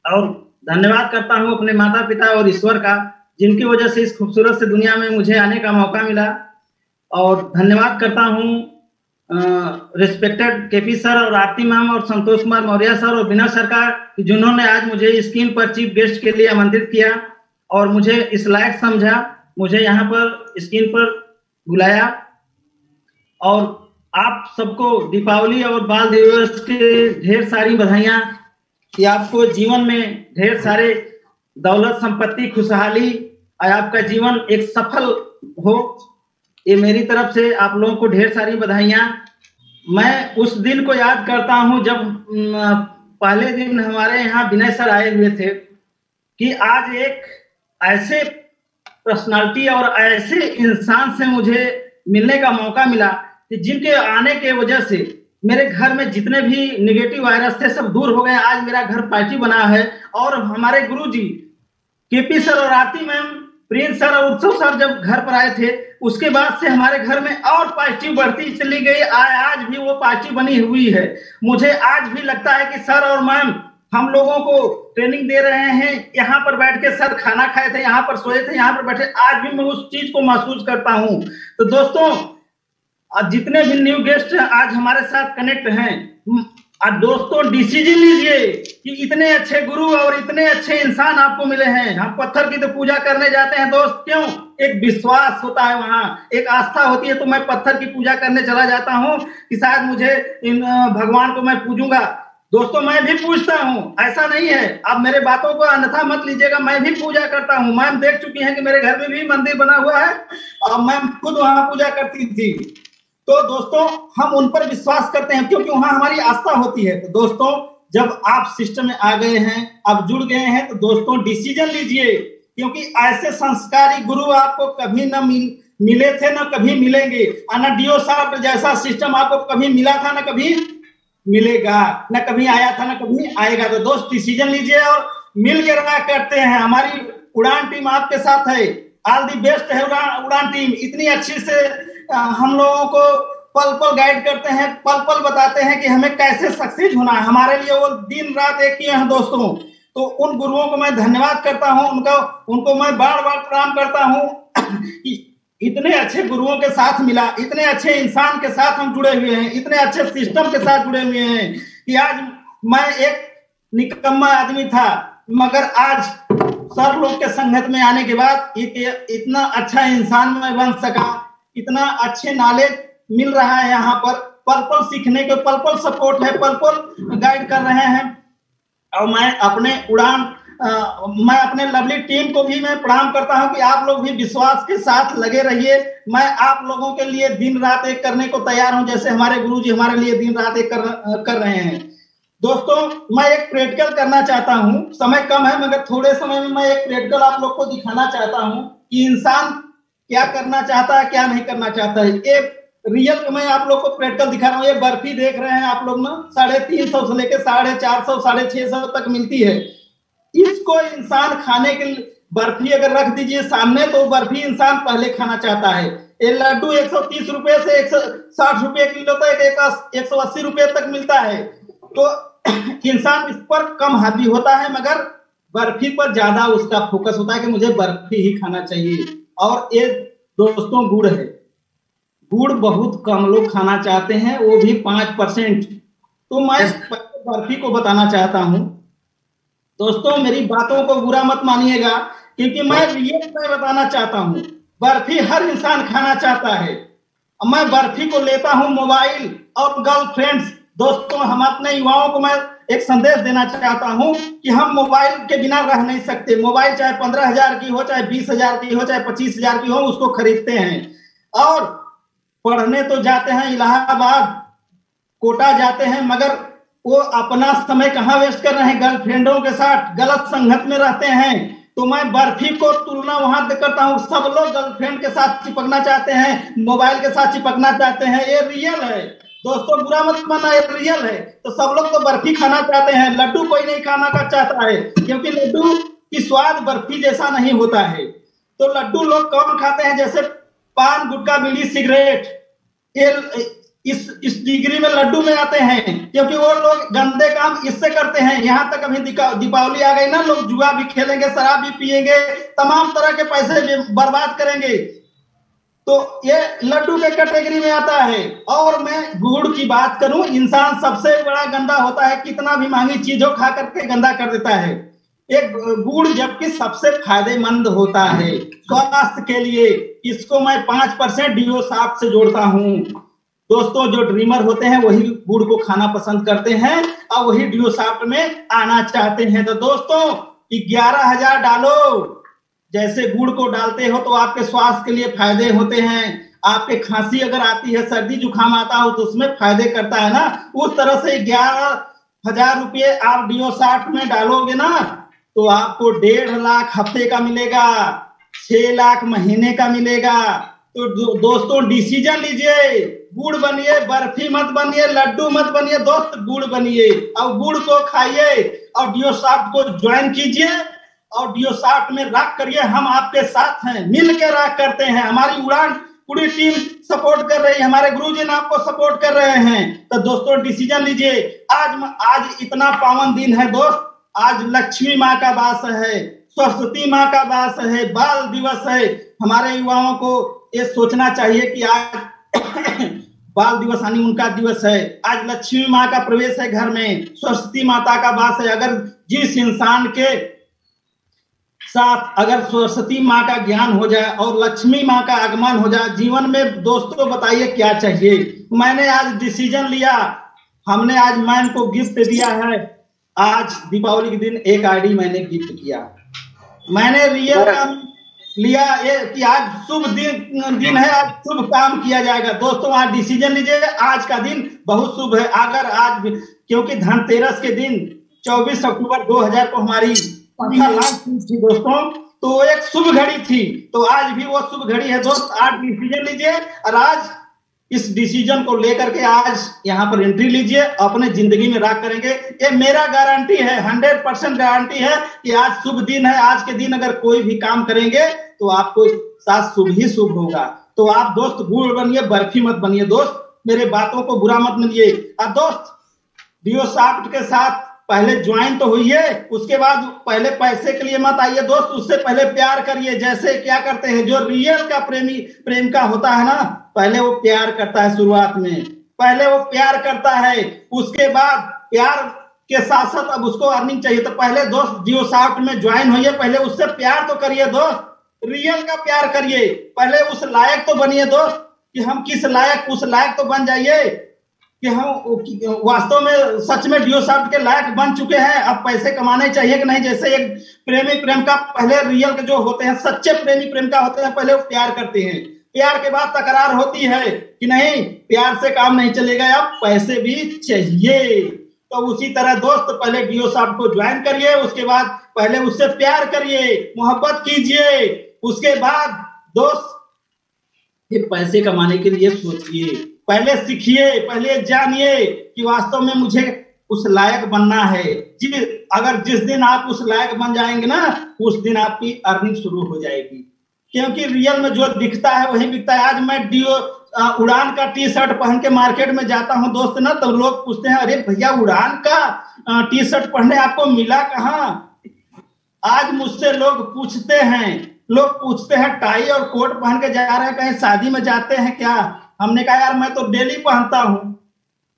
और धन्यवाद करता हूं अपने माता पिता और ईश्वर का, जिनकी वजह से इस खूबसूरत से दुनिया में मुझे आने का मौका मिला। और धन्यवाद करता हूं रिस्पेक्टेड केपी सर और आरती मैम और संतोष कुमार मौर्य सर और विनय सर का, जिन्होंने आज मुझे स्क्रीन पर चीफ गेस्ट के लिए आमंत्रित किया और मुझे इस लायक समझा, मुझे यहाँ पर स्क्रीन पर बुलाया। और आप सबको दीपावली और बाल दिवस के ढेर सारी बधाइयां कि आपको जीवन में ढेर सारे दौलत संपत्ति खुशहाली और आपका जीवन एक सफल हो। ये मेरी तरफ से आप लोगों को ढेर सारी बधाइयाँ। मैं उस दिन को याद करता हूँ जब पहले दिन हमारे यहाँ विनय सर आए हुए थे कि आज एक ऐसे पर्सनालिटी और ऐसे इंसान से मुझे मिलने का मौका मिला कि जिनके आने के वजह से मेरे घर में जितने भी नेगेटिव वायरस थे सब दूर हो गए। आज मेरा घर पार्टी बना है और हमारे गुरुजी केपी सर और आरती मैम, प्रिंस सर और उत्सव सर जब घर पर आए थे उसके बाद से हमारे घर में और पॉजिटिव बढ़ती चली गई। आज भी वो पार्टी बनी हुई है। मुझे आज भी लगता है कि सर और मैम हम लोगों को ट्रेनिंग दे रहे हैं। यहाँ पर बैठ के सर खाना खाए थे, यहाँ पर सोए थे, यहाँ पर बैठे, आज भी मैं उस चीज को महसूस करता हूँ। तो दोस्तों आज जितने भी न्यू गेस्ट आज हमारे साथ कनेक्ट हैं, आज दोस्तों डिसीजन लीजिए कि इतने अच्छे गुरु और इतने अच्छे इंसान आपको मिले हैं। हम पत्थर की तो पूजा करने जाते हैं दोस्त, क्यों? एक विश्वास होता है, वहाँ एक आस्था होती है। तो मैं पत्थर की पूजा करने चला जाता हूँ कि शायद मुझे इन भगवान को मैं पूजूंगा। दोस्तों मैं भी पूजता हूँ, ऐसा नहीं है, आप मेरे बातों को अन्यथा मत लीजिएगा। मैं भी पूजा करता हूँ। मैम देख चुकी हैं कि मेरे घर में भी मंदिर बना हुआ है और मैं खुद वहां पूजा करती थी। तो दोस्तों हम उन पर विश्वास करते हैं क्योंकि वहां हमारी आस्था होती है। तो दोस्तों जब आप सिस्टम में आ गए हैं, आप जुड़ गए हैं, तो दोस्तों डिसीजन लीजिए, क्योंकि ऐसे संस्कारी गुरु आपको कभी न मिले थे, न कभी मिलेंगे। DO साहब जैसा सिस्टम आपको कभी मिला था, न कभी मिलेगा, न कभी आया था, न कभी आएगा। तो दोस्त डिसीजन लीजिए और मिल के रहा करते हैं। हमारी उड़ान टीम आपके साथ है। ऑल दी बेस्ट है उड़ान टीम। इतनी अच्छी से हम लोगों को पल पल गाइड करते हैं, पल पल बताते हैं कि हमें कैसे सक्सेस होना है। हमारे लिए वो दिन रात एक किए हैं दोस्तों। तो उन गुरुओं को मैं धन्यवाद करता हूँ, उनको मैं बार बार प्रणाम करता हूँ। इतने अच्छे गुरुओं के साथ मिला, इतने अच्छे इंसान के साथ हम जुड़े हुए हैं, इतने अच्छे सिस्टम के साथ जुड़े हुए हैं कि आज मैं एक निकम्मा आदमी था, मगर आज सर लोग के संगत में आने के बाद इतना अच्छा इंसान मैं बन सका। इतना अच्छे नॉलेज मिल रहा है यहाँ पर, पल पल सीखने के, पल पल सपोर्ट है, पल पल गाइड कर रहे हैं। और मैं अपने लवली टीम को भी मैं प्रणाम करता हूं कि आप लोग भी विश्वास के साथ लगे रहिए। मैं आप लोगों के लिए दिन रात एक करने को तैयार हूं, जैसे हमारे गुरुजी हमारे लिए दिन रात एक कर रहे हैं। दोस्तों मैं एक प्रैक्टिकल करना चाहता हूं, समय कम है मगर थोड़े समय में मैं एक प्रैक्टिकल आप लोग को दिखाना चाहता हूं कि इंसान क्या करना चाहता है, क्या नहीं करना चाहता है। एक रियल मैं आप लोग को प्रैक्टिकल दिखा रहा हूँ। ये बर्फी देख रहे हैं आप लोग ना, 350 से लेकर 450, 650 तक मिलती है। इसको इंसान खाने के लिए बर्फी अगर रख दीजिए सामने तो बर्फी इंसान पहले खाना चाहता है। ये लड्डू 130 रुपए से 160 रुपए किलो तक, 180 रुपए तक मिलता है। तो इंसान इस पर कम हावी होता है मगर बर्फी पर ज्यादा उसका फोकस होता है कि मुझे बर्फी ही खाना चाहिए। और ये दोस्तों गुड़ है, गुड़ बहुत कम लोग खाना चाहते हैं, वो भी 5%। तो मैं बर्फी को बताना चाहता हूं दोस्तों, मेरी बातों को बुरा मत मानिएगा क्योंकि मैं रियल में बताना चाहता हूं। बर्फी हर इंसान खाना चाहता है। मैं बर्फी को लेता हूं मोबाइल और गर्लफ्रेंड्स। दोस्तों हम अपने युवाओं को मैं एक संदेश देना चाहता हूं कि हम मोबाइल के बिना रह नहीं सकते। मोबाइल चाहे 15,000 की हो, चाहे 20,000 की हो, चाहे 25,000 की हो, उसको खरीदते हैं और पढ़ने तो जाते हैं, इलाहाबाद कोटा जाते हैं, मगर वो अपना समय कहाँ वेस्ट कर रहे हैं? गर्लफ्रेंडों के साथ गलत संगत में रहते हैं। तो मैं बर्फी को तुलना वहां करता हूँ। सब लोग गर्लफ्रेंड के साथ चिपकना चाहते हैं, मोबाइल के साथ चिपकना चाहते हैं। ये रियल है दोस्तों, बुरा मत मानना, ये रियल है। तो सब लोग तो बर्फी खाना चाहते हैं, लड्डू कोई नहीं खाना का चाहता है क्योंकि लड्डू की स्वाद बर्फी जैसा नहीं होता है। तो लड्डू लोग कौन खाते हैं? जैसे पान, गुटखा, बीड़ी, सिगरेट, ये इस डिग्री में लड्डू में आते हैं क्योंकि वो लोग गंदे काम इससे करते हैं। यहाँ तक अभी दीपावली आ गई ना, लोग जुआ भी खेलेंगे, शराब भी पिएंगे, तमाम तरह के पैसे भी बर्बाद करेंगे। तो ये लड्डू के कैटेगरी में आता है। और मैं गुड़ की बात करूं, इंसान सबसे बड़ा गंदा होता है, कितना भी महंगी चीज हो खा करके गंदा कर देता है। एक गुड़ जबकि सबसे फायदेमंद होता है स्वास्थ्य के लिए। इसको मैं 5% DO साहब से जोड़ता हूं। दोस्तों जो ड्रीमर होते हैं वही गुड़ को खाना पसंद करते हैं और वही DO साफ्ट में आना चाहते हैं। तो दोस्तों 11,000 डालो, जैसे गुड़ को डालते हो तो आपके स्वास्थ्य के लिए फायदे होते हैं। आपके खांसी अगर आती है, सर्दी जुकाम आता हो तो उसमें फायदे करता है ना। उस तरह से 11,000 रुपये आप डिओसार्ट में डालोगे ना तो आपको 1.5 लाख हफ्ते का मिलेगा, 6 लाख महीने का मिलेगा। तो दोस्तों डिसीजन लीजिए, गुड़ बनिए, बर्फी मत बनिए, लड्डू मत बनिए दोस्त, गुड़ बनिए और गुड़ को खाइए और डिओसार्ट को ज्वाइन कीजिए और डिओसार्ट में राख करिए। हम आपके साथ हैं, मिल के राख करते हैं। हमारी उड़ान पूरी टीम सपोर्ट कर रही है, हमारे गुरुजी आपको सपोर्ट कर रहे हैं। तो दोस्तों डिसीजन लीजिए। आज इतना पावन दिन है दोस्त, आज लक्ष्मी माँ का वास है, सरस्वती माँ का वास है, बाल दिवस है। हमारे युवाओं को ये सोचना चाहिए कि आज बाल दिवस यानी उनका दिवस है। आज लक्ष्मी माँ का प्रवेश है घर में, सरस्वती माता का वास है। अगर जिस इंसान के साथ अगर सरस्वती माँ का ज्ञान हो जाए और लक्ष्मी माँ का आगमन हो जाए जीवन में, दोस्तों बताइए क्या चाहिए। मैंने आज डिसीजन लिया, हमने आज मैन को गिफ्ट दिया है। आज दीपावली के दिन एक आईडी मैंने गिफ्ट किया। मैंने रियल काम लिया ये कि आज शुभ दिन है, आज शुभ काम किया जाएगा। दोस्तों आज डिसीजन लीजिए, आज का दिन बहुत शुभ है। अगर आज क्योंकि धनतेरस के दिन 24 अक्टूबर 2000 को हमारी थी दोस्तों, तो एक शुभ घड़ी थी, तो आज भी वो शुभ घड़ी है दोस्त। आज डिसीजन लीजिए और आज इस डिसीजन को लेकर के आज यहाँ पर एंट्री लीजिए, अपने जिंदगी में राख करेंगे। ये मेरा गारंटी है, 100% गारंटी है कि आज शुभ दिन है। आज के दिन अगर कोई भी काम करेंगे तो आपको साथ शुभ ही शुभ होगा। तो आप दोस्त गुड़ बनिए, बर्फी मत बनिए दोस्त, मेरे बातों को बुरा मत मानिए। अब दोस्त डिओसार्ट के साथ पहले ज्वाइन तो हुई है, उसके बाद पहले पैसे के लिए मत आइए दोस्त, उससे पहले प्यार करिए। जैसे क्या करते हैं जो रियल का प्रेम का होता है ना, पहले वो प्यार करता है, शुरुआत में पहले वो प्यार करता है, उसके बाद प्यार के साथ साथ अब उसको अर्निंग चाहिए। तो पहले दोस्त डिओसार्ट में ज्वाइन होइए, पहले उससे प्यार तो करिए दोस्त, रियल का प्यार करिए। पहले उस लायक तो बनिए दोस्त कि हम किस लायक, उस लायक तो बन जाइए कि हम वास्तव में सच में डिओसार्ट के लायक बन चुके हैं। अब पैसे कमाने चाहिए कि नहीं। जैसे एक प्रेमी प्रेम का पहले रियल के जो होते हैं, सच्चे प्रेमी प्रेम का होते हैं, पहले वो प्यार करते हैं, प्यार के बाद तकरार होती है कि नहीं प्यार से काम नहीं चलेगा, अब पैसे भी चाहिए। तो उसी तरह दोस्त पहले डिओसार्ट को ज्वाइन करिए, उसके बाद पहले उससे प्यार करिए, मोहब्बत कीजिए, उसके बाद दोस्त फिर पैसे कमाने के लिए सोचिए। पहले सीखिए, पहले जानिए कि वास्तव में मुझे उस लायक बनना है। अगर जिस दिन आप उस लायक बन जाएंगे ना, उस दिन आपकी अर्निंग शुरू हो जाएगी, क्योंकि रियल में जो दिखता है वही बिकता है। आज मैं उड़ान का टी शर्ट पहन के मार्केट में जाता हूं दोस्त ना, तो लोग पूछते हैं अरे भैया उड़ान का टी शर्ट पहनने आपको मिला कहाँ। आज मुझसे लोग पूछते हैं टाई और कोट पहन के जा रहे हैं, कहीं शादी में जाते हैं क्या। हमने कहा यार मैं तो डेली पहनता हूं,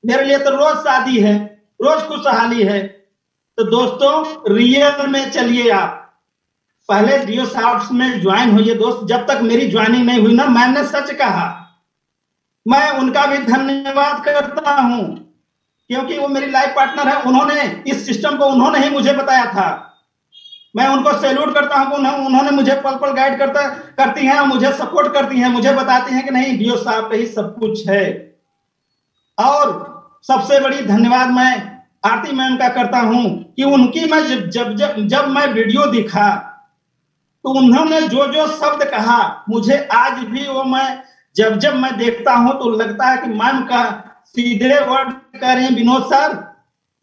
मेरे लिए तो रोज शादी है, रोज खुशहाली है। तो दोस्तों रियल में चलिए, आप पहले डिओसार्ट में ज्वाइन होइए दोस्त। जब तक मेरी ज्वाइनिंग नहीं हुई ना, मैंने सच कहा, मैं उनका भी धन्यवाद करता हूं क्योंकि वो मेरी लाइफ पार्टनर है। उन्होंने इस सिस्टम को उन्होंने ही मुझे बताया था। मैं उनको सैल्यूट करता हूं, उन्होंने मुझे पल पल गाइड करती हैं और मुझे सपोर्ट करती हैं, मुझे बताती हैं कि नहीं डिओसार्ट ही सब कुछ है। और सबसे बड़ी धन्यवाद मैं आरती मैम का करता हूं कि उनकी मैं जब मैं वीडियो दिखा तो उन्होंने जो जो शब्द कहा, मुझे आज भी वो मैं जब मैं देखता हूं तो लगता है कि मैम का सीधे वर्ड कह रहे हैं, विनोद सर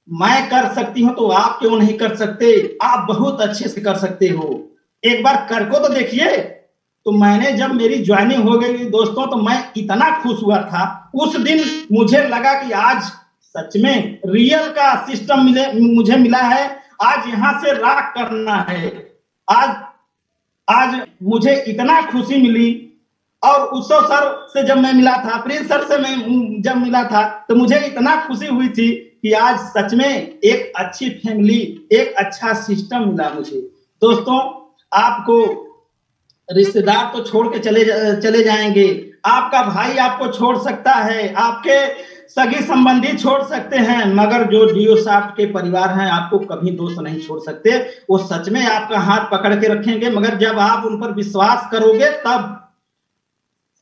मैं कर सकती हूं तो आप क्यों नहीं कर सकते, आप बहुत अच्छे से कर सकते हो, एक बार कर को तो देखिए। तो मैंने जब मेरी ज्वाइनिंग हो गई दोस्तों, तो मैं इतना खुश हुआ था उस दिन, मुझे लगा कि आज सच में रियल का सिस्टम मुझे मिला है, आज यहां से राख करना है। आज मुझे इतना खुशी मिली। और उत्सव सर से जब मैं मिला था, प्रिंस सर से मैं जब मिला था, तो मुझे इतना खुशी हुई थी कि आज सच में एक अच्छी फैमिली, एक अच्छा सिस्टम मिला मुझे। दोस्तों आपको रिश्तेदार तो छोड़ के चले जाएंगे, आपका भाई आपको छोड़ सकता है, आपके सगी संबंधी छोड़ सकते हैं, मगर जो डिओसार्ट के परिवार हैं आपको कभी दोस्त नहीं छोड़ सकते। वो सच में आपका हाथ पकड़ के रखेंगे, मगर जब आप उन पर विश्वास करोगे तब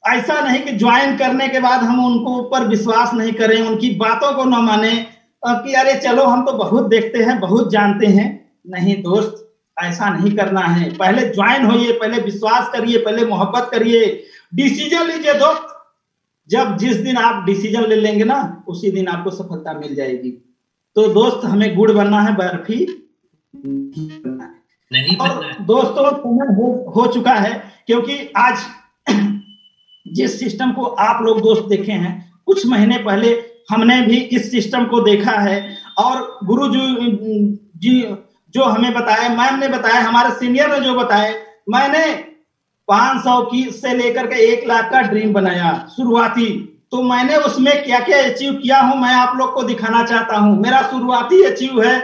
ऐसा नहीं कि ज्वाइन करने के बाद हम उनको ऊपर विश्वास नहीं करें, उनकी बातों को न माने कि अरे चलो हम तो बहुत देखते हैं, बहुत जानते हैं। नहीं दोस्त, ऐसा नहीं करना है। पहले ज्वाइन होइए, पहले विश्वास करिए, पहले मोहब्बत करिए, डिसीजन लीजिए दोस्त। जब जिस दिन आप डिसीजन ले लेंगे ना, उसी दिन आपको सफलता मिल जाएगी। तो दोस्त, हमें गुड़ बनना है, बर्फी नहीं बनना है। दोस्तों, समय हो चुका है, क्योंकि आज जिस सिस्टम को आप लोग दोस्त देखे हैं, कुछ महीने पहले हमने भी इस सिस्टम को देखा है। और गुरु जी जो हमें बताया, मैम ने बताया, हमारे सीनियर ने जो बताया, मैंने 500 की से लेकर के 1 लाख का ड्रीम बनाया शुरुआती। तो मैंने उसमें क्या क्या अचीव किया हूं, मैं आप लोग को दिखाना चाहता हूं। मेरा शुरुआती अचीव है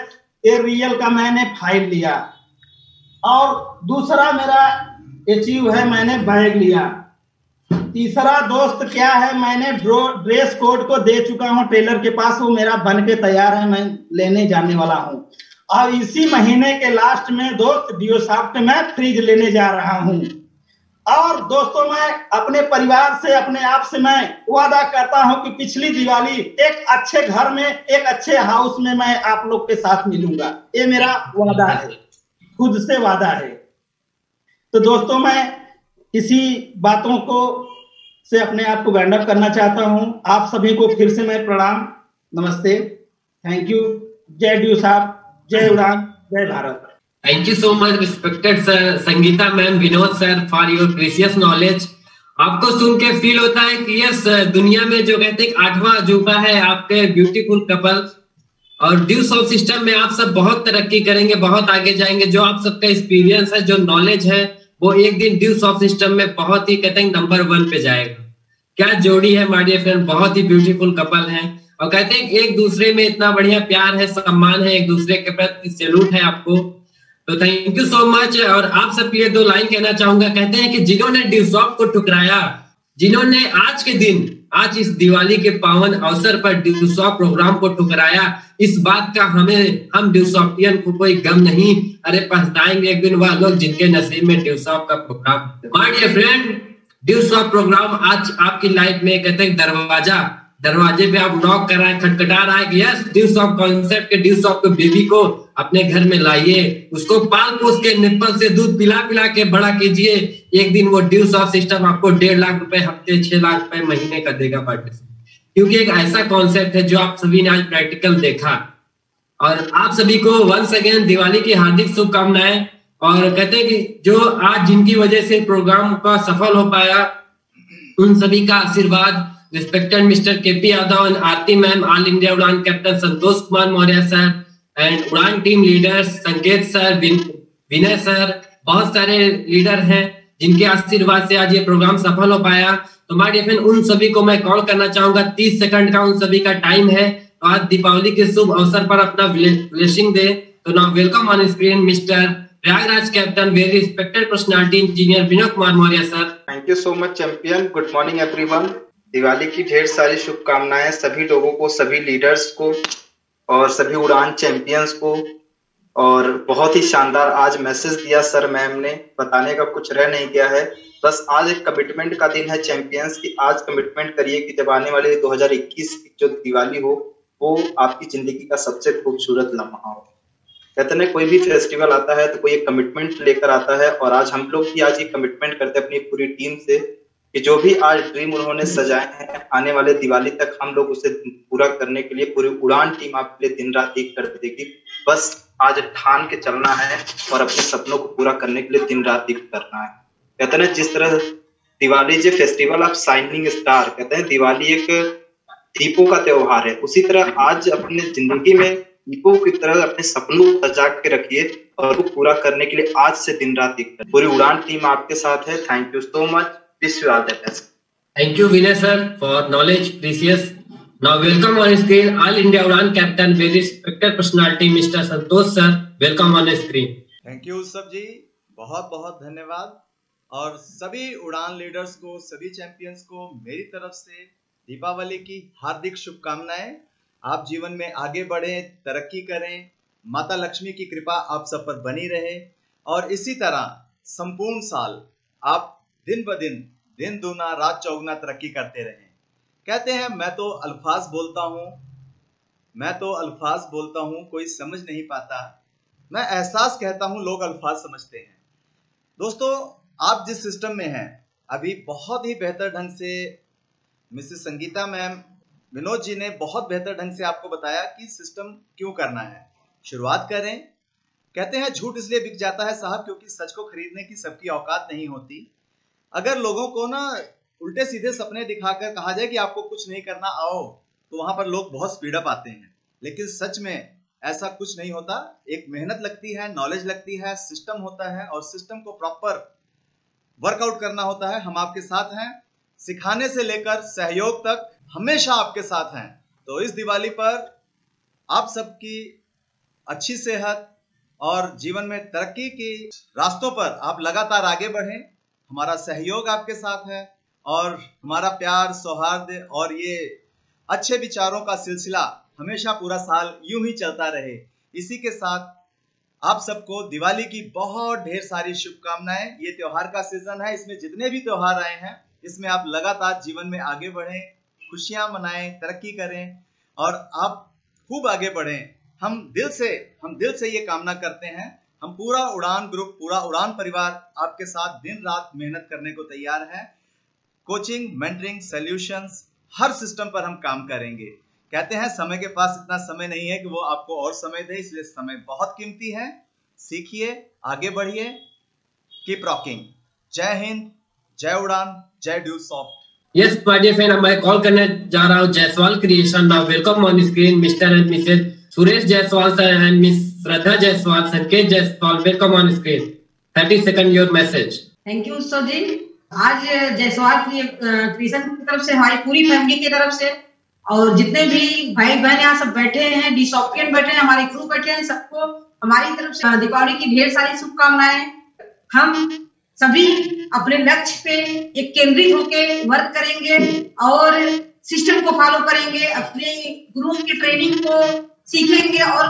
एरियल का, मैंने 5 लिया। और दूसरा मेरा अचीव है, मैंने बैग लिया। तीसरा दोस्त क्या है, मैंने ड्रेस कोड को दे चुका हूं टेलर के पास, वो मेरा बन के तैयार है, मैं लेने जाने वाला हूं। और इसी महीने के लास्ट में दोस्त डियोसॉफ्ट में फ्रिज लेने जा रहा हूं। और दोस्तों, मैं अपने परिवार से, अपने आप से मैं वादा करता हूं कि पिछली दिवाली एक अच्छे घर में, एक अच्छे हाउस में मैं आप लोग के साथ मिलूंगा। ये मेरा वादा है, खुद से वादा है। तो दोस्तों, मैं इसी बातों को से अपने आप को वाइंड अप करना चाहता हूं। आप सभी को फिर से मैं प्रणाम, नमस्ते, थैंक यू। जय डियोसॉफ्ट, जय उड़ान, जय Bharat. Thank you so much, respected sir, Sangeeta ma'am, Vinod sir, for your precious knowledge। आपको सुन के फील होता है कि यस, दुनिया में जो कहते हैं 8वां अजूबा है आपके ब्यूटीफुल कपल। और डियोसॉफ्ट सिस्टम में आप सब बहुत तरक्की करेंगे, बहुत आगे जाएंगे। जो आप सबका एक्सपीरियंस है, जो नॉलेज है, वो एक दिन डियोसॉफ्ट सिस्टम में बहुत ही कहते हैं नंबर 1 पे जाएगा। क्या जोड़ी है माय डियर फ्रेंड, बहुत ही ब्यूटीफुल कपल है। और कहते हैं एक दूसरे में इतना बढ़िया प्यार है, सम्मान है, एक दूसरे के प्रति सैल्यूट है आपको। तो थैंक यू सो मच। और आप सब ये 2 लाइन कहना चाहूंगा। कहते हैं कि जिन्होंने डियोसॉफ्ट को ठुकराया, जिन्होंने आज के दिन, आज इस दिवाली के पावन अवसर पर डियोसॉफ्ट प्रोग्राम को ठुकराया, इस बात का हम डियोसॉफ्टियन को कोई गम नहीं। अरे पछताएंगे एक दिन वह लोग जिनके नसीब में डियोसॉफ्ट का program. My dear friend, Deosoft program आज आपकी लाइफ में कहते हैं दरवाजे पे आप नॉक कर रहे हैं, खटखटा रहा है कि यस, डियोसॉफ्ट कॉन्सेप्ट के डियोसॉफ्ट के बेबी को अपने घर में लाइए, उसको पाल पोस के निप्पल से दूध पिला पिला के बड़ा कीजिए। एक दिन वो डियोसॉफ्ट सिस्टम आपको 1.5 लाख रुपए हफ्ते, 6 लाख रुपए महीने का देगा पार्टनर, क्योंकि एक ऐसा कॉन्सेप्ट है जो आप सभी ने आज प्रैक्टिकल देखा। और आप सभी को वंस अगेन दिवाली की हार्दिक शुभकामनाएं। और कहते हैं कि जो आज जिनकी वजह से प्रोग्राम का सफल हो पाया, उन सभी का आशीर्वाद respected mister KP Yadav and Aarti ma'am, all India Udaan captain Santosh Kumar Maurya sir and Udaan team leaders Sanket sir, Vinay sir, बहुत सारे लीडर हैं जिनके आशीर्वाद से आज ये प्रोग्राम सफल हो पाया। तो माय डियर फ्रेंड, उन सभी को मैं कॉल करना चाहूंगा। 30 सेकंड का उन सभी का टाइम है। तो आज दीपावली के शुभ अवसर पर अपना ब्लेसिंग दे। तो now welcome on screen mister Prayagraj captain, very respected personality, engineer Vinay Kumar Maurya sir. Thank you so much champion. Good morning everyone. Diwali की ढेर सारी शुभकामनाएं सभी लोगों को, सभी लीडर्स को और सभी उड़ान चैंपियंस को। और बहुत ही शानदार आज मैसेज दिया सर मैम ने, बताने का कुछ रह नहीं गया है। बस आज एक कमिटमेंट का दिन है चैंपियंस की। आज कमिटमेंट करिए कि जब आने वाले 2021 की जो दिवाली हो, वो आपकी जिंदगी का सबसे खूबसूरत लम्हा हो। कहते हैं कोई भी फेस्टिवल आता है तो कोई एक कमिटमेंट लेकर आता है, और आज हम लोग भी आज ये कमिटमेंट करते हैं अपनी पूरी टीम से कि जो भी आज ड्रीम उन्होंने सजाए हैं, आने वाले दिवाली तक हम लोग उसे पूरा करने के लिए पूरी उड़ान टीम आपके लिए दिन रात एक कर देगी। बस आज ठान के चलना है और अपने सपनों को पूरा करने के लिए दिन रात एक करना है। कहते हैं जिस तरह दिवाली जो फेस्टिवल ऑफ शाइनिंग स्टार, कहते हैं दिवाली एक दीपों का त्योहार है, उसी तरह आज अपने जिंदगी में दीपों की तरह अपने सपनों को सजा के रखिए और वो पूरा करने के लिए आज से दिन रात एक पूरी उड़ान टीम आपके साथ है। Thank you so much. Wish you all the best. Thank you Vinay sir for knowledge precious. Now welcome on screen All India Udan Captain, very respected personality Mr. Santosh sir. Welcome on screen. Thank you सब जी, बहुत बहुत धन्यवाद। और सभी उड़ान leaders को, सभी champions को मेरी तरफ से दीपावली की हार्दिक शुभकामनाएं। आप जीवन में आगे बढ़ें, तरक्की करें, माता लक्ष्मी की कृपा आप सब पर बनी रहे और इसी तरह संपूर्ण साल आप दिन ब दिन दिन दूना रात चौगुना तरक्की करते रहें। कहते हैं मैं तो अल्फाज बोलता हूँ कोई समझ नहीं पाता, मैं एहसास कहता हूँ लोग अल्फाज समझते हैं। दोस्तों, आप जिस सिस्टम में हैं अभी बहुत ही बेहतर ढंग से मिसेस संगीता मैम, विनोद जी ने बहुत बेहतर ढंग से आपको बताया कि सिस्टम क्यों करना है। शुरुआत करें। कहते हैं झूठ इसलिए बिक जाता है साहब क्योंकि सच को खरीदने की सबकी औकात नहीं होती। अगर लोगों को ना उल्टे सीधे सपने दिखाकर कहा जाए कि आपको कुछ नहीं करना, आओ, तो वहां पर लोग बहुत स्पीड अप आते हैं। लेकिन सच में ऐसा कुछ नहीं होता। एक मेहनत लगती है, नॉलेज लगती है, सिस्टम होता है और सिस्टम को प्रॉपर वर्कआउट करना होता है। हम आपके साथ हैं, सिखाने से लेकर सहयोग तक हमेशा आपके साथ हैं। तो इस दिवाली पर आप सबकी अच्छी सेहत और जीवन में तरक्की की रास्तों पर आप लगातार आगे बढ़ें। हमारा सहयोग आपके साथ है और हमारा प्यार, सौहार्द और ये अच्छे विचारों का सिलसिला हमेशा पूरा साल यूं ही चलता रहे। इसी के साथ आप सबको दिवाली की बहुत ढेर सारी शुभकामनाएं। ये त्योहार का सीजन है, इसमें जितने भी त्योहार आए हैं इसमें आप लगातार जीवन में आगे बढ़ें, खुशियां मनाएं, तरक्की करें और आप खूब आगे बढ़ें। हम दिल से ये कामना करते हैं। हम पूरा उड़ान ग्रुप, पूरा उड़ान परिवार आपके साथ दिन रात मेहनत करने को तैयार है। कोचिंग, मेंटरिंग, सॉल्यूशंस, हर सिस्टम पर हम काम करेंगे। कहते हैं समय के पास इतना समय नहीं है कि वो आपको और समय दे, इसलिए समय बहुत कीमती है। सीखिए, आगे बढ़िए, कीप रॉकिंग। जय हिंद, जय उड़ान, जय dew soft. Yes my dear friend, मैं कॉल करने जा रहा हूँ Jaiswal creation. Now welcome on screen mister and Mrs Suresh Jaiswal sir and miss Shraddha Jaiswal, Sanket Jaiswal, welcome on screen. 30 second your message. Thank you sir ji. आज जायसवाल क्रिएशन की तरफ से, हमारी पूरी फैमिली की तरफ से और जितने भी भाई बहन यहाँ सब बैठे हैं, डी सॉफ्टवेयर बैठे हैं, हमारे क्रू बैठे हैं, सबको हमारी तरफ से दीपावली की ढेर सारी शुभकामनाएं। हम सभी अपने लक्ष्य पे एक केंद्रित होकर वर्क करेंगे और सिस्टम को फॉलो करेंगे, अपने गुरुओं की ट्रेनिंग को सीखेंगे और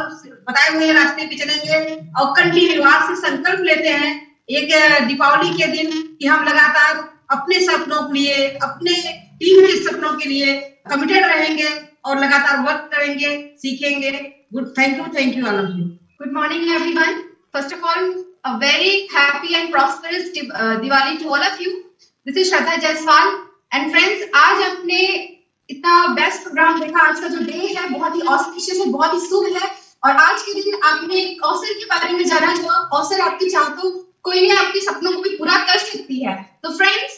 बताए हुए रास्ते पे चलेंगे और कंटिन्यू आज से संकल्प लेते हैं एक दीपावली के दिन कि हम लगातार अपने सपनों के लिए, अपने टीम के सपनों के लिए कमिटेड रहेंगे और लगातार वर्क करेंगे, सीखेंगे। Good, thank you all of you. Good morning everyone. First of all, a very happy and prosperous Diwali to all of you. This is Shraddha Jaiswal and friends, आज आपने इतना बेस्ट प्रोग्राम देखा। आज का जो day है बहुत ही auspicious है, बहुत ही शुभ है और आज के दिन आपने एक अवसर के बारे में जाना जो अवसर आपकी चाहतों कोई नहीं आपके सपनों को भी पूरा कर सकती है। तो फ्रेंड्स,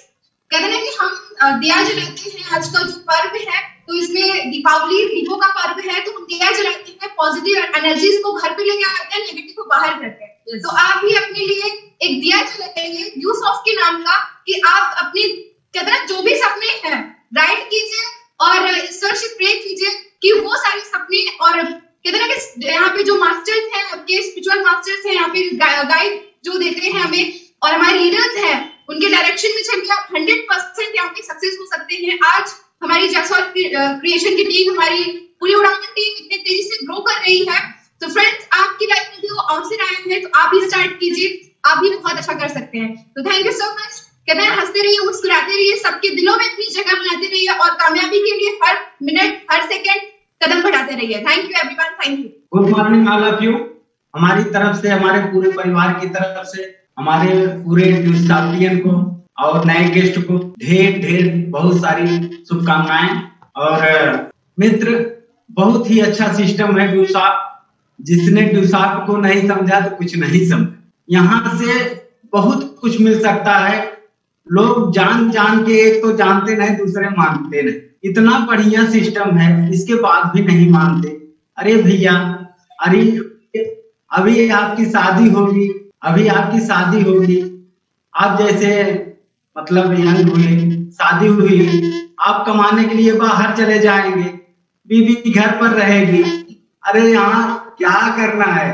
कहते हैं कि हम दिया जलाते हैं, आज का जो पर्व है तो इसमें दीपावली दीपों का पर्व है, तो हम दिया जलाते हैं, पॉजिटिव एनर्जीज को घर पे लेके आते हैं, नेगेटिव को बाहर करते हैं। तो आप भी अपने लिए एक दिया जलाएंगे ड्यू सॉफ्ट के नाम का कि आप अपने कहते हैं जो भी सपने हैं राइट कीजिए और ईश्वर से प्रे कीजिए कि वो सारे सपने और कहते हैं कि यहाँ पे जो मास्टर्स हैं, आपके स्पिरिचुअल मास्टर्स हैं, यहाँ पे गाइड जो देते हैं हमें और हमारे लीडर्स हैं, उनके डायरेक्शन में चलिए आप 100% यहाँ पे सक्सेस हो सकते हैं। आज हमारी जायसवाल क्रिएशन की टीम, हमारी पूरी उड़ान टीम इतने तेजी से ग्रो कर रही है। तो फ्रेंड्स, आपकी लाइफ में भी वो अवसर आए हैं तो आप भी स्टार्ट कीजिए, आप भी बहुत अच्छा कर सकते हैं। तो थैंक यू सो मच। कहते हैं हंसते रहिए, मुस्कुराते रहिए, सबके दिलों में अपनी जगह बनाते रहिए और कामयाबी के लिए हर मिनट हर सेकंड कदम बढ़ाते रहिए। Thank you everyone, thank you. Good morning all of you. हमारी तरफ से, हमारे पूरे परिवार की तरफ से, हमारे पूरे ड्यूसाफ्टियन को और नए गेस्ट को ढेर बहुत सारी शुभकामनाएं। और मित्र, बहुत ही अच्छा सिस्टम है ड्यूसाफ्ट। जिसने ड्यूसाफ्ट को नहीं समझा तो कुछ नहीं समझा। यहाँ से बहुत कुछ मिल सकता है। लोग जान के एक तो जानते नहीं, दूसरे मानते नहीं। इतना बढ़िया सिस्टम है, इसके बाद भी नहीं मानते। अरे भैया, अरे अभी आपकी शादी होगी, आप जैसे मतलब यंग हुए, शादी हुई, आप कमाने के लिए बाहर चले जाएंगे, बीवी घर पर रहेगी। अरे यहाँ क्या करना है?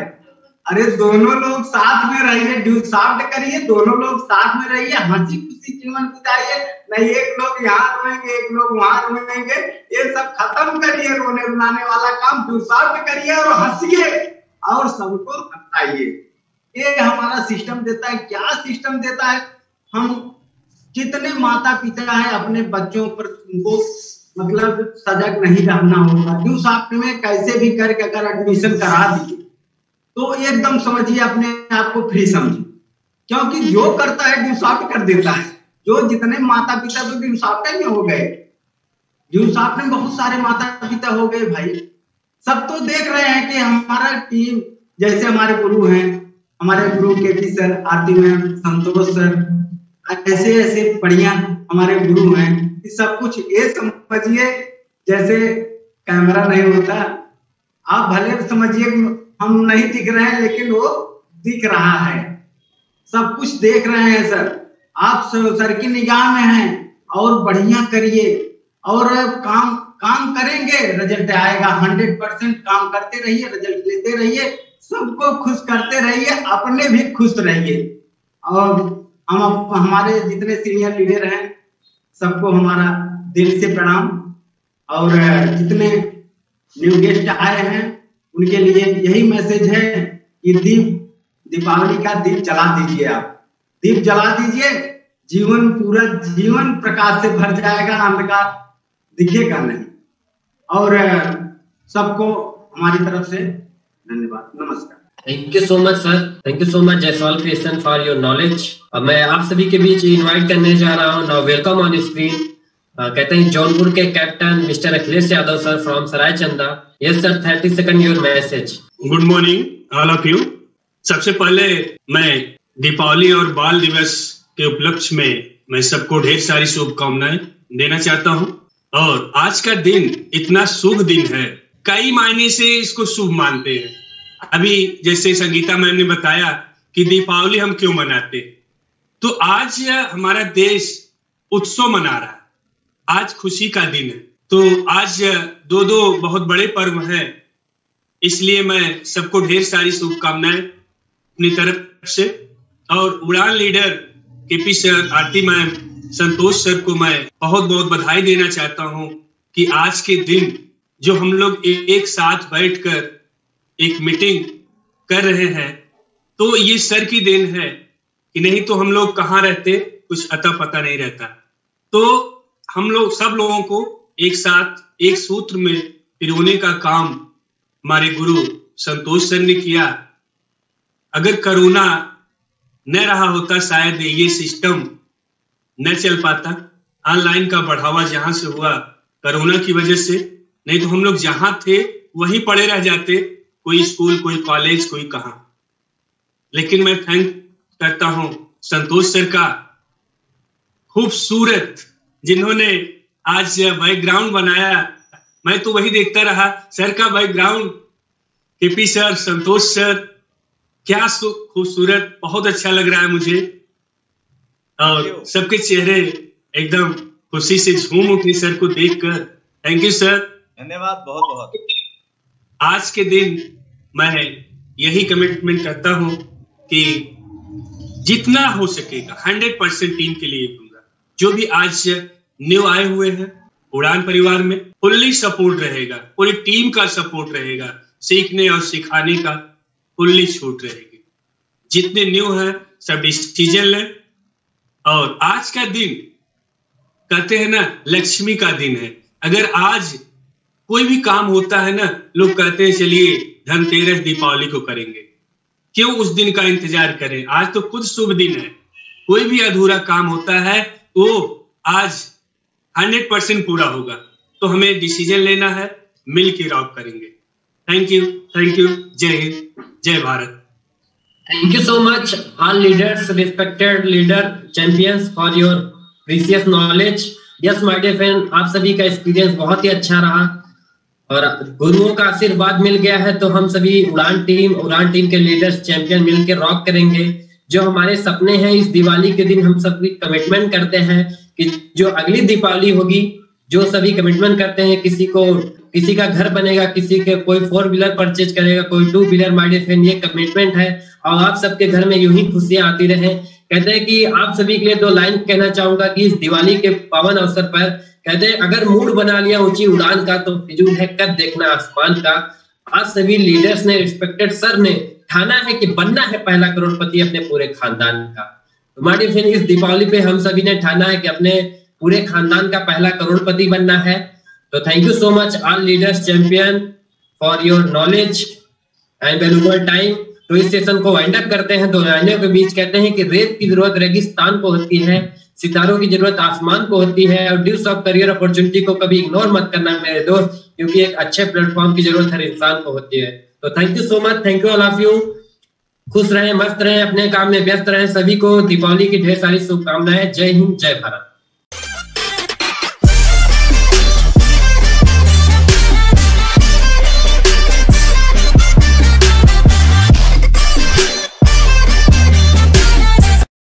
अरे दोनों लोग साथ में रहिए, ड्यूसाफ्ट करिए, दोनों लोग साथ में रहिए, हंसी खुशी जीवन बिताइए। नहीं एक लोग यहाँ रोएंगे, एक लोग वहां रोएंगे, ये सब खत्म करिए। रोने रुलाने वाला काम ड्यूसाफ्ट करिए और हंसिए और सबको हंसाइए। ये हमारा सिस्टम देता है। क्या सिस्टम देता है? हम जितने माता पिता है अपने बच्चों पर उनको मतलब सजग नहीं रहना होगा। ड्यू सॉफ्ट में कैसे भी करके अगर एडमिशन करा दिए तो एकदम समझिए अपने आप को फ्री समझिए, क्योंकि जो करता है ड्यू सॉफ्ट कर देता है। जो जितने माता पिता तो ड्यू सॉफ्ट में हो गए, ड्यू सॉफ्ट में बहुत सारे माता पिता हो गए भाई। सब तो देख रहे हैं कि हमारा टीम जैसे हमारे गुरु हैं, हमारे गुरु केपी सर, आरती मैम, संतोष सर, ऐसे ऐसे बढ़िया हमारे गुरु हैं कि सब कुछ ये समझिए जैसे कैमरा नहीं होता, आप भले समझिए हम नहीं दिख रहे हैं लेकिन वो दिख रहा है, सब कुछ देख रहे हैं सर। आप सर की निगाह में हैं और बढ़िया करिए और काम करेंगे, रिजल्ट आएगा। 100% काम करते रहिए, रिजल्ट लेते रहिए, सबको खुश करते रहिए, अपने भी खुश रहिए। और हम हमारे जितने सीनियर लीडर हैं सबको हमारा दिल से प्रणाम, और जितने न्यू गेस्ट आए हैं उनके लिए यही मैसेज है कि दीपावली का दीप जला दीजिए। आप दीप जला दीजिए, जीवन पूरा जीवन प्रकाश से भर जाएगा, अंधकार दिखेगा नहीं। और सबको हमारी तरफ से धन्यवाद, नमस्कार। Thank you so much sir, thank you so much Jaiswal creation for your knowledge. अब मैं आप सभी के बीच इनवाइट करने जा रहा हूँ, नाउ वेलकम ऑन स्क्रीन। कहते हैं जौनपुर के captain mister Akhilesh Yadav sir from Saraichanda. Yes sir, 30 second your message. Good morning all of you. सबसे पहले मैं दीपावली और बाल दिवस के उपलक्ष्य में मैं सबको ढेर सारी शुभकामनाएं देना चाहता हूं। और आज का दिन इतना शुभ दिन है, कई मायने से इसको शुभ मानते हैं। अभी जैसे संगीता मैम ने बताया कि दीपावली हम क्यों मनाते, तो आज हमारा देश उत्सव मना रहा है, आज खुशी का दिन है। तो आज दो बहुत बड़े पर्व हैं, इसलिए मैं सबको ढेर सारी शुभकामनाएं अपनी तरफ से। और उड़ान लीडर केपी सर, आरती मैम, संतोष सर को मैं बहुत बहुत बधाई देना चाहता हूं कि आज के दिन जो हम लोग एक साथ बैठकर एक मीटिंग कर रहे हैं, तो ये सर की देन है कि नहीं तो हम लोग कहाँ रहते, कुछ अता पता नहीं रहता। तो हम लोग सब लोगों को एक साथ एक सूत्र में पिरोने का काम हमारे गुरु संतोष सर ने किया। अगर कोरोना न रहा होता शायद ये सिस्टम न चल पाता। ऑनलाइन का बढ़ावा जहां से हुआ कोरोना की वजह से, नहीं तो हम लोग जहां थे वहीं पड़े रह जाते, कोई स्कूल, कोई कॉलेज, कोई कहां। लेकिन मैं थैंक करता हूं संतोष सर का, खूबसूरत, जिन्होंने आज बैकग्राउंड बनाया। मैं तो वही देखता रहा, सर का बैकग्राउंड, केपी सर, संतोष सर, क्या खूबसूरत, बहुत अच्छा लग रहा है मुझे। और सबके चेहरे एकदम खुशी से झूम उठे सर को देखकर। थैंक यू सर, धन्यवाद बहुत बहुत। आज के दिन मैं यही कमिटमेंट करता हूं कि जितना हो सकेगा 100% टीम के लिए दूंगा। जो भी आज न्यू आए हुए हैं उड़ान परिवार में, फुल्ली सपोर्ट रहेगा, पूरी टीम का सपोर्ट रहेगा, सीखने और सिखाने का फुल्ली छूट रहेगी। जितने न्यू हैं सब डिसीजन लें। और आज का दिन कहते हैं ना, लक्ष्मी का दिन है। अगर आज कोई भी काम होता है ना, लोग कहते हैं चलिए धनतेरस दीपावली को करेंगे, क्यों उस दिन का इंतजार करें, आज तो खुद शुभ दिन है। कोई भी अधूरा काम होता है वो आज 100% पूरा होगा। तो हमें डिसीजन लेना है, मिल के रॉक करेंगे। थैंक यू, जय हिंद, जय Bharat. Thank you so much all leaders, respected leader, champions for your precious knowledge. Yes my dear friend, आप सभी का एक्सपीरियंस बहुत ही अच्छा रहा और गुरुओं का आशीर्वाद मिल गया है। तो हम सभी उड़ान टीम के लीडर्स, चैंपियन मिलकर रॉक करेंगे। जो हमारे सपने हैं, इस दिवाली के दिन हम सभी कमिटमेंट करते हैं कि जो अगली दीपावली होगी, जो सभी कमिटमेंट करते हैं, किसी का घर बनेगा, किसी के कोई 4 व्हीलर परचेज करेगा, कोई 2 व्हीलर, माय डियर फ्रेंड, ये कमिटमेंट है। और आप सबके घर में यूं ही खुशियां आती रहे। कहते हैं कि आप सभी के लिए 2 लाइन कहना चाहूंगा कि इस दिवाली के पावन अवसर पर कहते हैं, अगर मूड बना लिया ऊंची उड़ान का तो फिजूल है कब देखना आसमान का। आज सभी लीडर्स ने, रिस्पेक्टेड सर ने ठाना है कि बनना है पहला करोड़पति अपने पूरे खानदान का। माय डियर फ्रेंड, इस दीपावली पे हम सभी ने ठाना है कि अपने पूरे खानदान का पहला करोड़पति बनना है। तो thank you so much all leaders champion for your knowledge and valuable time. तो इस सेशन को वाइंड अप करते हैं। दो लाइनों के बीच कहते हैं कि रेत की जरूरत रेगिस्तान को होती है, सितारों की जरूरत आसमान को होती है, और ड्यूज ऑफ करियर अपॉर्चुनिटी को कभी इग्नोर मत करना मेरे दोस्त, क्योंकि एक अच्छे प्लेटफॉर्म की जरूरत हर इंसान को होती है। तो thank you so much, thank you all of you. खुश रहें, मस्त रहें, अपने काम में व्यस्त रहें। सभी को दीपावली की ढेर सारी शुभकामनाएं। जय हिंद, जय भारत।